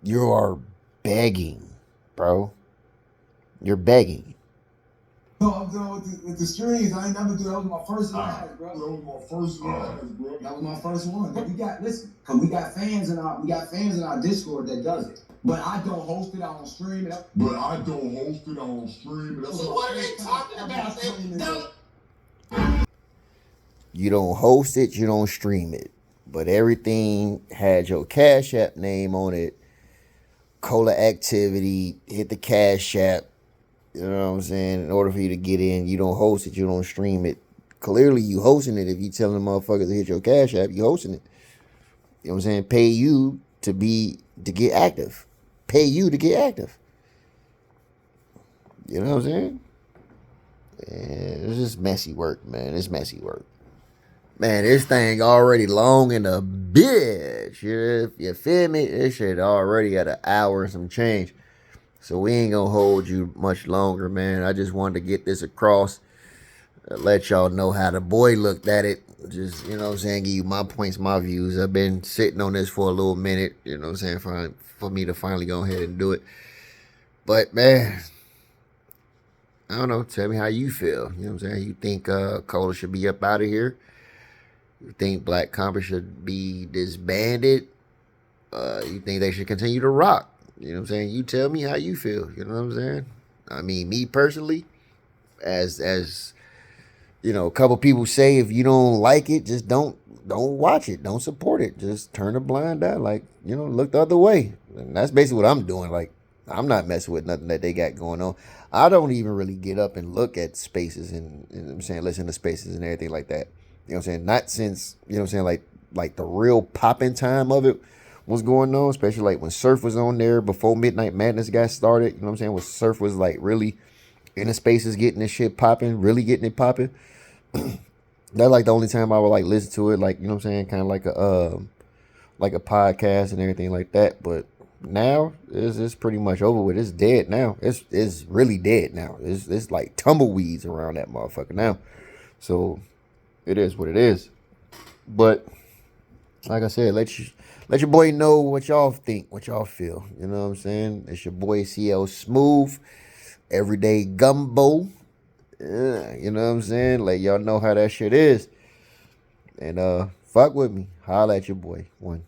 You are begging, bro. You're begging. No, I'm done with the streams. I ain't never do that. That was my first live, bro. That was my first live, bro. That was my first one. Cause we got fans in our Discord that does it. But I don't host it. I don't stream it. So what are they talking about? You don't host it, you don't stream it. But everything had your Cash App name on it. Cola activity, hit the Cash App. You know what I'm saying? In order for you to get in, you don't host it, you don't stream it. Clearly you hosting it. If you telling the motherfuckers to hit your Cash App, you hosting it. You know what I'm saying? Pay you to get active. Pay you to get active. You know what I'm saying? Yeah, it's just messy work, man. It's messy work. Man, this thing already long in a bitch. You feel me? This shit already at an hour and some change. So we ain't gonna hold you much longer, man. I just wanted to get this across. Let y'all know how the boy looked at it. Just, you know what I'm saying, give you my points, my views. I've been sitting on this for a little minute, you know what I'm saying, for me to finally go ahead and do it. But, man, I don't know. Tell me how you feel. You know what I'm saying? You think Cola should be up out of here? You think Black Compass should be disbanded? You think they should continue to rock? You know what I'm saying? You tell me how you feel. You know what I'm saying? I mean, me personally, as you know, a couple people say, if you don't like it, just don't watch it. Don't support it. Just turn a blind eye. Like, you know, look the other way. And that's basically what I'm doing. Like, I'm not messing with nothing that they got going on. I don't even really get up and look at spaces and you know what I'm saying, listen to spaces and everything like that. You know what I'm saying? Not since, you know what I'm saying, like the real popping time of it was going on, especially like when Surf was on there before Midnight Madness got started. You know what I'm saying? When Surf was like really in the spaces getting this shit popping, really getting it popping. That's like the only time I would like listen to it, like, you know what I'm saying, kind of like a podcast and everything like that. But now it's pretty much over with. It's dead now. It's really dead now. It's like tumbleweeds around that motherfucker now. So it is what it is. But like I said, let your boy know what y'all think, what y'all feel. You know what I'm saying? It's your boy CL Smooth, everyday Gumbo. Yeah, you know what I'm saying? Like y'all know how that shit is. And fuck with me. Holla at your boy. One.